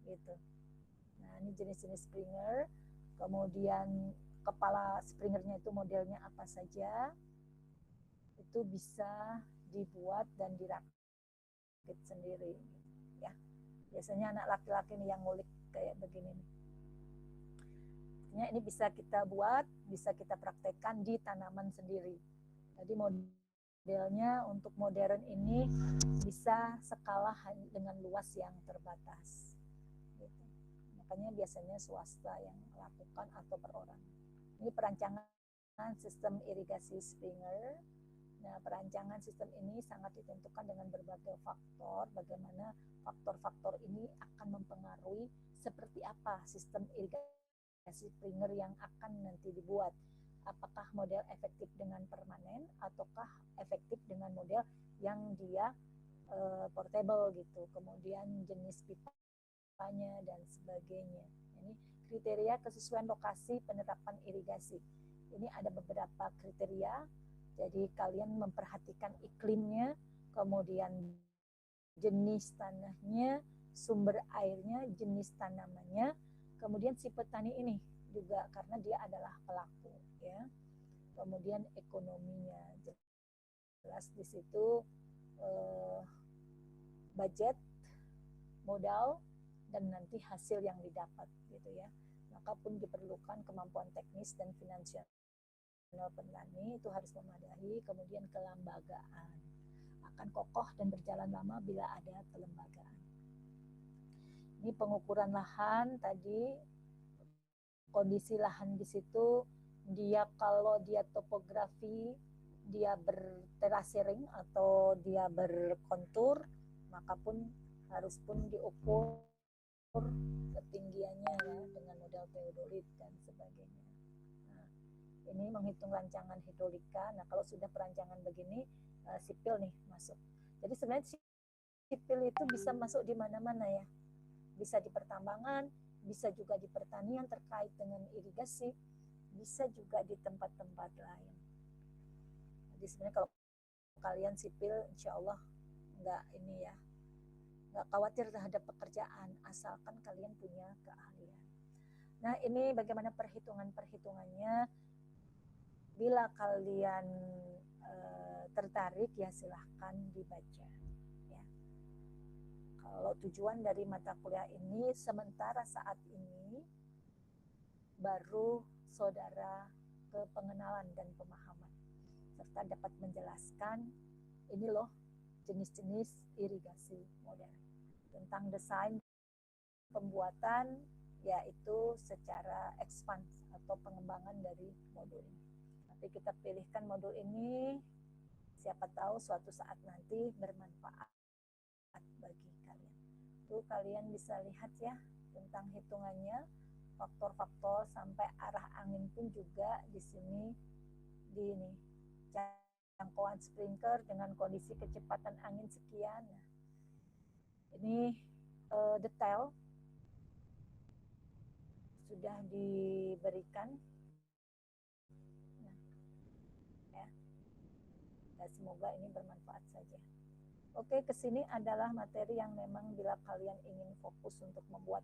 Gitu. Nah, ini jenis-jenis Springer. Kemudian kepala Springernya itu modelnya apa saja. Itu bisa dibuat dan dirakit sendiri. Ya. Biasanya anak laki-laki nih yang ngulik kayak begini nih. Ini bisa kita buat, bisa kita praktekkan di tanaman sendiri. Jadi modelnya untuk modern ini bisa skala dengan luas yang terbatas. Gitu. Makanya biasanya swasta yang melakukan atau per orang. Ini perancangan sistem irigasi Springer. Nah, perancangan sistem ini sangat ditentukan dengan berbagai faktor. Bagaimana faktor-faktor ini akan mempengaruhi seperti apa sistem irigasi Springer yang akan nanti dibuat. Apakah model efektif dengan permanen ataukah efektif dengan model yang dia portable gitu. Kemudian jenis pipanya dan sebagainya. Ini kriteria kesesuaian lokasi penerapan irigasi. Ini ada beberapa kriteria. Jadi kalian memperhatikan iklimnya, kemudian jenis tanahnya, sumber airnya, jenis tanamannya, kemudian si petani ini juga karena dia adalah pelaku, ya. Kemudian ekonominya, jelas di situ budget, modal, dan nanti hasil yang didapat, gitu ya. Maka pun diperlukan kemampuan teknis dan finansial petani itu harus memadai, kemudian kelembagaan akan kokoh dan berjalan lama bila ada kelembagaan. Ini pengukuran lahan tadi, kondisi lahan di situ, dia kalau dia topografi, dia berterasering atau dia berkontur, maka pun harus pun diukur ketinggiannya ya, dengan modal teodolit dan sebagainya. Ini menghitung rancangan hidrolika. Nah, kalau sudah perancangan begini, sipil nih masuk. Jadi sebenarnya sipil itu bisa masuk di mana-mana ya. Bisa di pertambangan, bisa juga di pertanian terkait dengan irigasi, bisa juga di tempat-tempat lain. Jadi sebenarnya kalau kalian sipil, insya Allah nggak ini ya, nggak khawatir terhadap pekerjaan, asalkan kalian punya keahlian. Nah, ini bagaimana perhitungannya. Bila kalian tertarik ya silahkan dibaca. Ya. Kalau tujuan dari mata kuliah ini sementara saat ini baru saudara ke pengenalan dan pemahaman serta dapat menjelaskan ini loh jenis-jenis irigasi modern tentang desain pembuatan yaitu secara expand atau pengembangan dari modul ini. Tapi kita pilihkan modul ini, siapa tahu suatu saat nanti bermanfaat bagi kalian. Tuh kalian bisa lihat ya tentang hitungannya, faktor-faktor sampai arah angin pun juga di sini di ini jangkauan sprinkler dengan kondisi kecepatan angin sekian. Nah, ini detail sudah diberikan. Semoga ini bermanfaat saja. Oke, kesini adalah materi yang memang bila kalian ingin fokus untuk membuat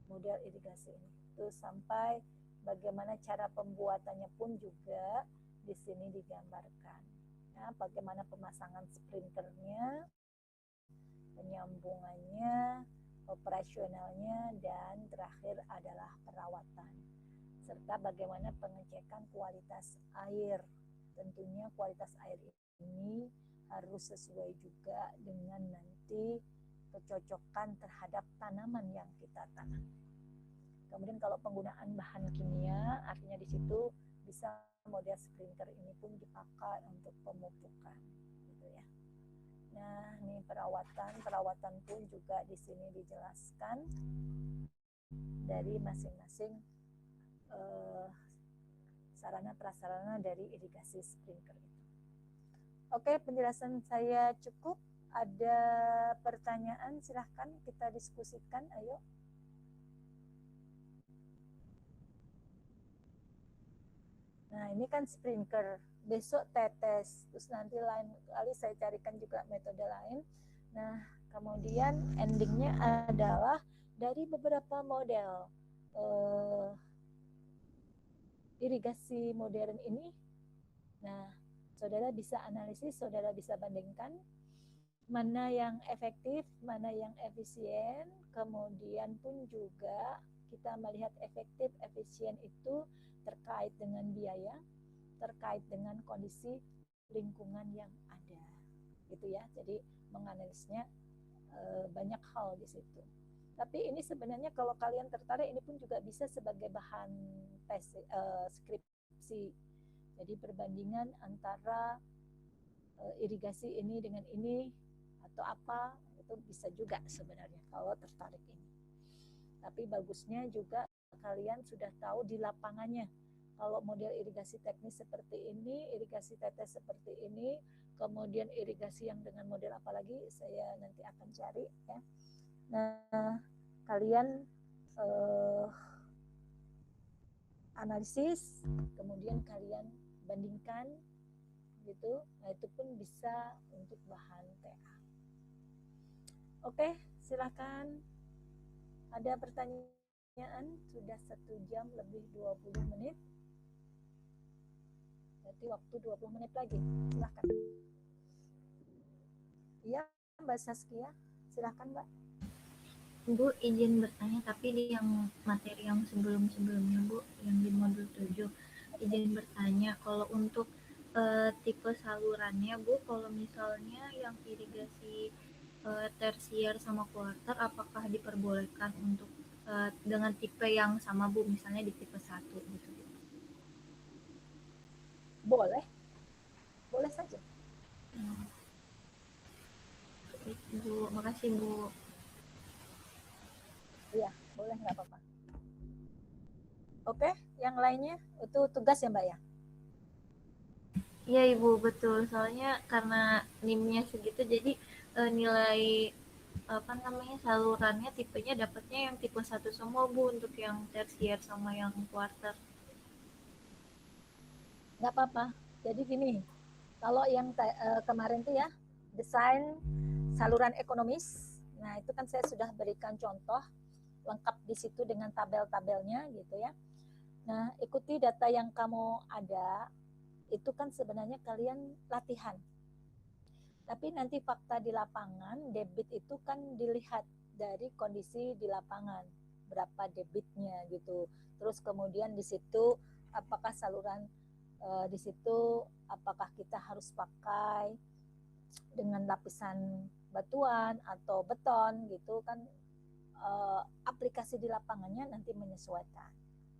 model irigasi ini. Terus sampai bagaimana cara pembuatannya pun juga di sini digambarkan. Nah, bagaimana pemasangan sprinklernya, penyambungannya, operasionalnya, dan terakhir adalah perawatan. Serta bagaimana pengecekan kualitas air. Tentunya kualitas air ini harus sesuai juga dengan nanti kecocokan terhadap tanaman yang kita tanam. Kemudian kalau penggunaan bahan kimia, artinya di situ bisa model sprinkler ini pun dipakai untuk pemupukan, gitu ya. Nah, ini perawatan pun juga di sini dijelaskan dari masing-masing sarana prasarana dari irigasi sprinkler itu. Oke, penjelasan saya cukup. Ada pertanyaan silahkan kita diskusikan, ayo. ini kan sprinkler, besok tetes, terus nanti lain kali saya carikan juga metode lain. Nah, kemudian endingnya adalah dari beberapa model irigasi modern ini. Nah, saudara bisa analisis, saudara bisa bandingkan mana yang efektif, mana yang efisien, kemudian pun juga kita melihat efektif, efisien itu terkait dengan biaya, terkait dengan kondisi lingkungan yang ada, gitu ya. Jadi menganalisnya banyak hal di situ. Tapi ini sebenarnya kalau kalian tertarik, ini pun juga bisa sebagai bahan tes skripsi. Jadi perbandingan antara irigasi ini dengan ini atau apa, itu bisa juga sebenarnya kalau tertarik ini. Tapi bagusnya juga kalian sudah tahu di lapangannya. Kalau model irigasi teknis seperti ini, irigasi tetes seperti ini, kemudian irigasi yang dengan model apa lagi, saya nanti akan cari ya. Nah, kalian analisis, kemudian kalian bandingkan gitu. Nah, itu pun bisa untuk bahan TA. Oke, silakan. Ada pertanyaan? Sudah 1 jam lebih 20 menit. Berarti waktu 20 menit lagi. Silakan. Iya, Mbak Saskia. Silakan, Mbak. Bu, izin bertanya, tapi di yang materi yang sebelum-sebelumnya, Bu, yang di modul 7, izin bertanya, kalau untuk tipe salurannya, Bu, kalau misalnya yang irigasi tersier sama kuarter, apakah diperbolehkan untuk dengan tipe yang sama, Bu, misalnya di tipe 1 gitu? Boleh. Boleh saja. Bu, makasih, Bu. Iya, boleh, nggak apa-apa. Oke, yang lainnya itu tugas ya, Mbak ya? Iya, Ibu, betul. Soalnya karena NIM-nya segitu, jadi nilai salurannya tipenya dapatnya yang tipe 1 semua, Bu, untuk yang tersier sama yang kuarter. Nggak apa-apa. Jadi gini, kalau yang kemarin tuh ya, desain saluran ekonomis, nah itu kan saya sudah berikan contoh lengkap di situ dengan tabel-tabelnya gitu ya. Nah, ikuti data yang kamu ada, itu kan sebenarnya kalian latihan. Tapi nanti fakta di lapangan, debit itu kan dilihat dari kondisi di lapangan, berapa debitnya gitu. Terus kemudian di situ apakah saluran di situ apakah kita harus pakai dengan lapisan batuan atau beton gitu kan, aplikasi di lapangannya nanti menyesuaikan.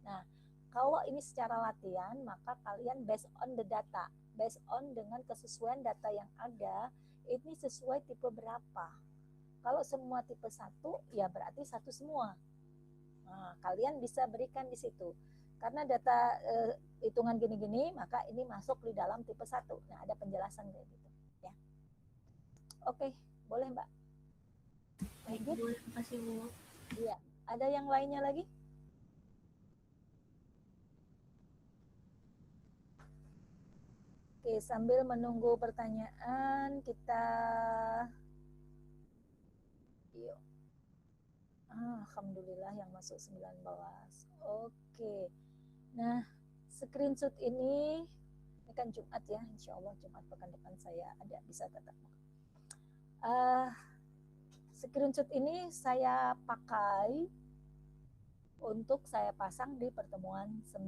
Nah, kalau ini secara latihan, maka kalian based on the data, based on dengan kesesuaian data yang ada, ini sesuai tipe berapa. Kalau semua tipe 1, ya berarti 1 semua. Nah, kalian bisa berikan di situ. Karena data hitungan gini-gini, maka ini masuk di dalam tipe 1. Nah, ada penjelasan kayak gitu. Ya. Oke, boleh Mbak. Baik, Bu, terima kasih, Bu. Iya, ada yang lainnya lagi? Oke, sambil menunggu pertanyaan, kita yuk. Alhamdulillah yang masuk 19. Oke. Nah, screenshot ini kan Jumat ya, insya Allah Jumat pekan depan saya ada bisa tetap. Screenshot ini saya pakai untuk saya pasang di pertemuan 9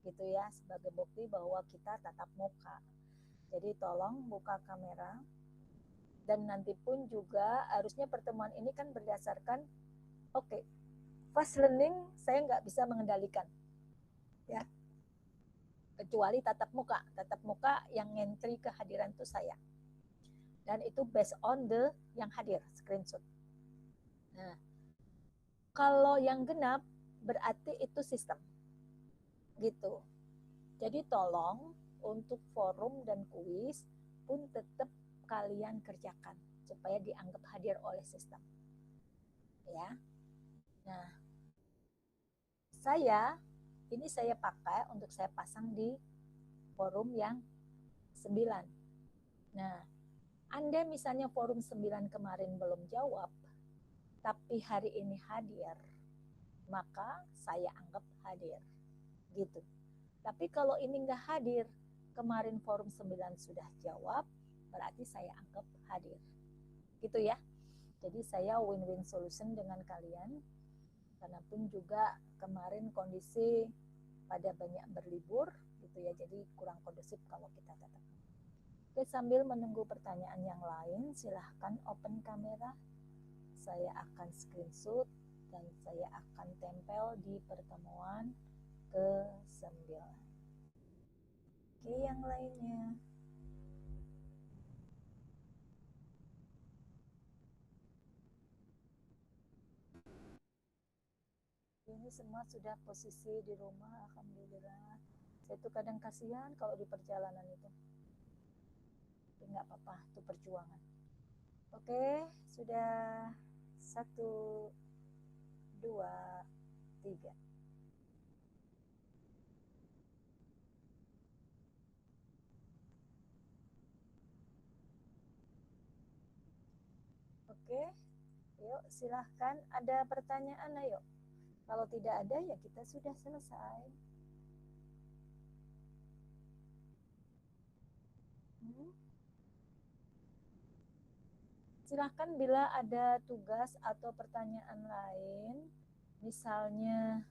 gitu ya, sebagai bukti bahwa kita tatap muka. Jadi tolong buka kamera, dan nanti pun juga harusnya pertemuan ini kan berdasarkan fast learning saya nggak bisa mengendalikan ya, kecuali tatap muka yang entry kehadiran itu saya, dan itu based on the yang hadir screenshot. Nah, kalau yang genap berarti itu sistem gitu. Jadi tolong untuk forum dan kuis pun tetap kalian kerjakan supaya dianggap hadir oleh sistem. Ya. Nah, saya ini saya pakai untuk saya pasang di forum yang 9. Nah, Anda misalnya forum 9 kemarin belum jawab, tapi hari ini hadir, maka saya anggap hadir. Gitu. Tapi kalau ini nggak hadir, kemarin forum 9 sudah jawab, berarti saya anggap hadir. Gitu ya. Jadi saya win-win solution dengan kalian. Karena pun juga kemarin kondisi pada banyak berlibur gitu ya, jadi kurang kondusif kalau kita tetap. Oke, sambil menunggu pertanyaan yang lain, silahkan open kamera. Saya akan screenshot dan saya akan tempel di pertemuan ke-9. Oke, yang lainnya. Ini semua sudah posisi di rumah, alhamdulillah. Saya tuh kadang kasihan kalau di perjalanan itu. Tapi nggak apa-apa, itu perjuangan. Oke, sudah 1, 2, 3. Oke, yuk silahkan. Ada pertanyaan, ayo. Kalau tidak ada, ya kita sudah selesai. Silahkan bila ada tugas atau pertanyaan lain, misalnya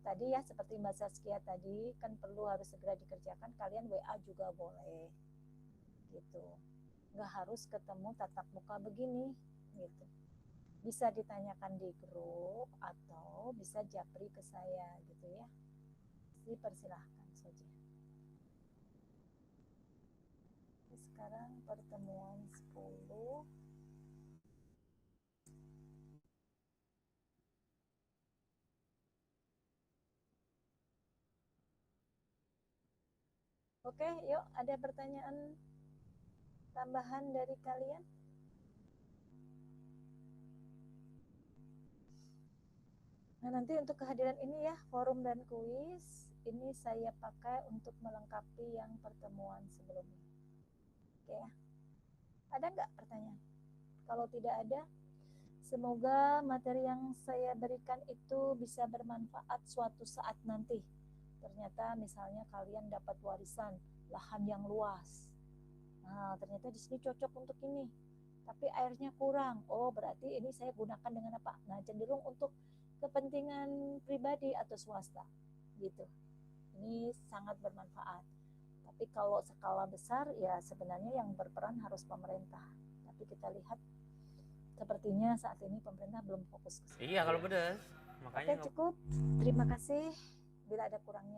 tadi ya seperti Mbak Saskia tadi, kan perlu harus segera dikerjakan, kalian WA juga boleh. Gitu. Nggak harus ketemu tatap muka begini, gitu. Bisa ditanyakan di grup atau bisa japri ke saya gitu ya. Dipersilahkan saja. Sekarang pertemuan 10. Oke, yuk ada pertanyaan tambahan dari kalian? Nah, nanti untuk kehadiran ini ya, forum dan kuis, ini saya pakai untuk melengkapi yang pertemuan sebelumnya. Oke ya. Ada nggak pertanyaan? Kalau tidak ada, semoga materi yang saya berikan itu bisa bermanfaat suatu saat nanti. Ternyata misalnya kalian dapat warisan lahan yang luas. Nah, ternyata di sini cocok untuk ini. Tapi airnya kurang. Oh, berarti ini saya gunakan dengan apa? Nah, cenderung untuk kepentingan pribadi atau swasta. Gitu. Ini sangat bermanfaat. Tapi kalau skala besar ya sebenarnya yang berperan harus pemerintah. Tapi kita lihat sepertinya saat ini pemerintah belum fokus ke situ. Iya kalau pedas. Makanya Oke, cukup. Terima kasih. Bila ada kurangnya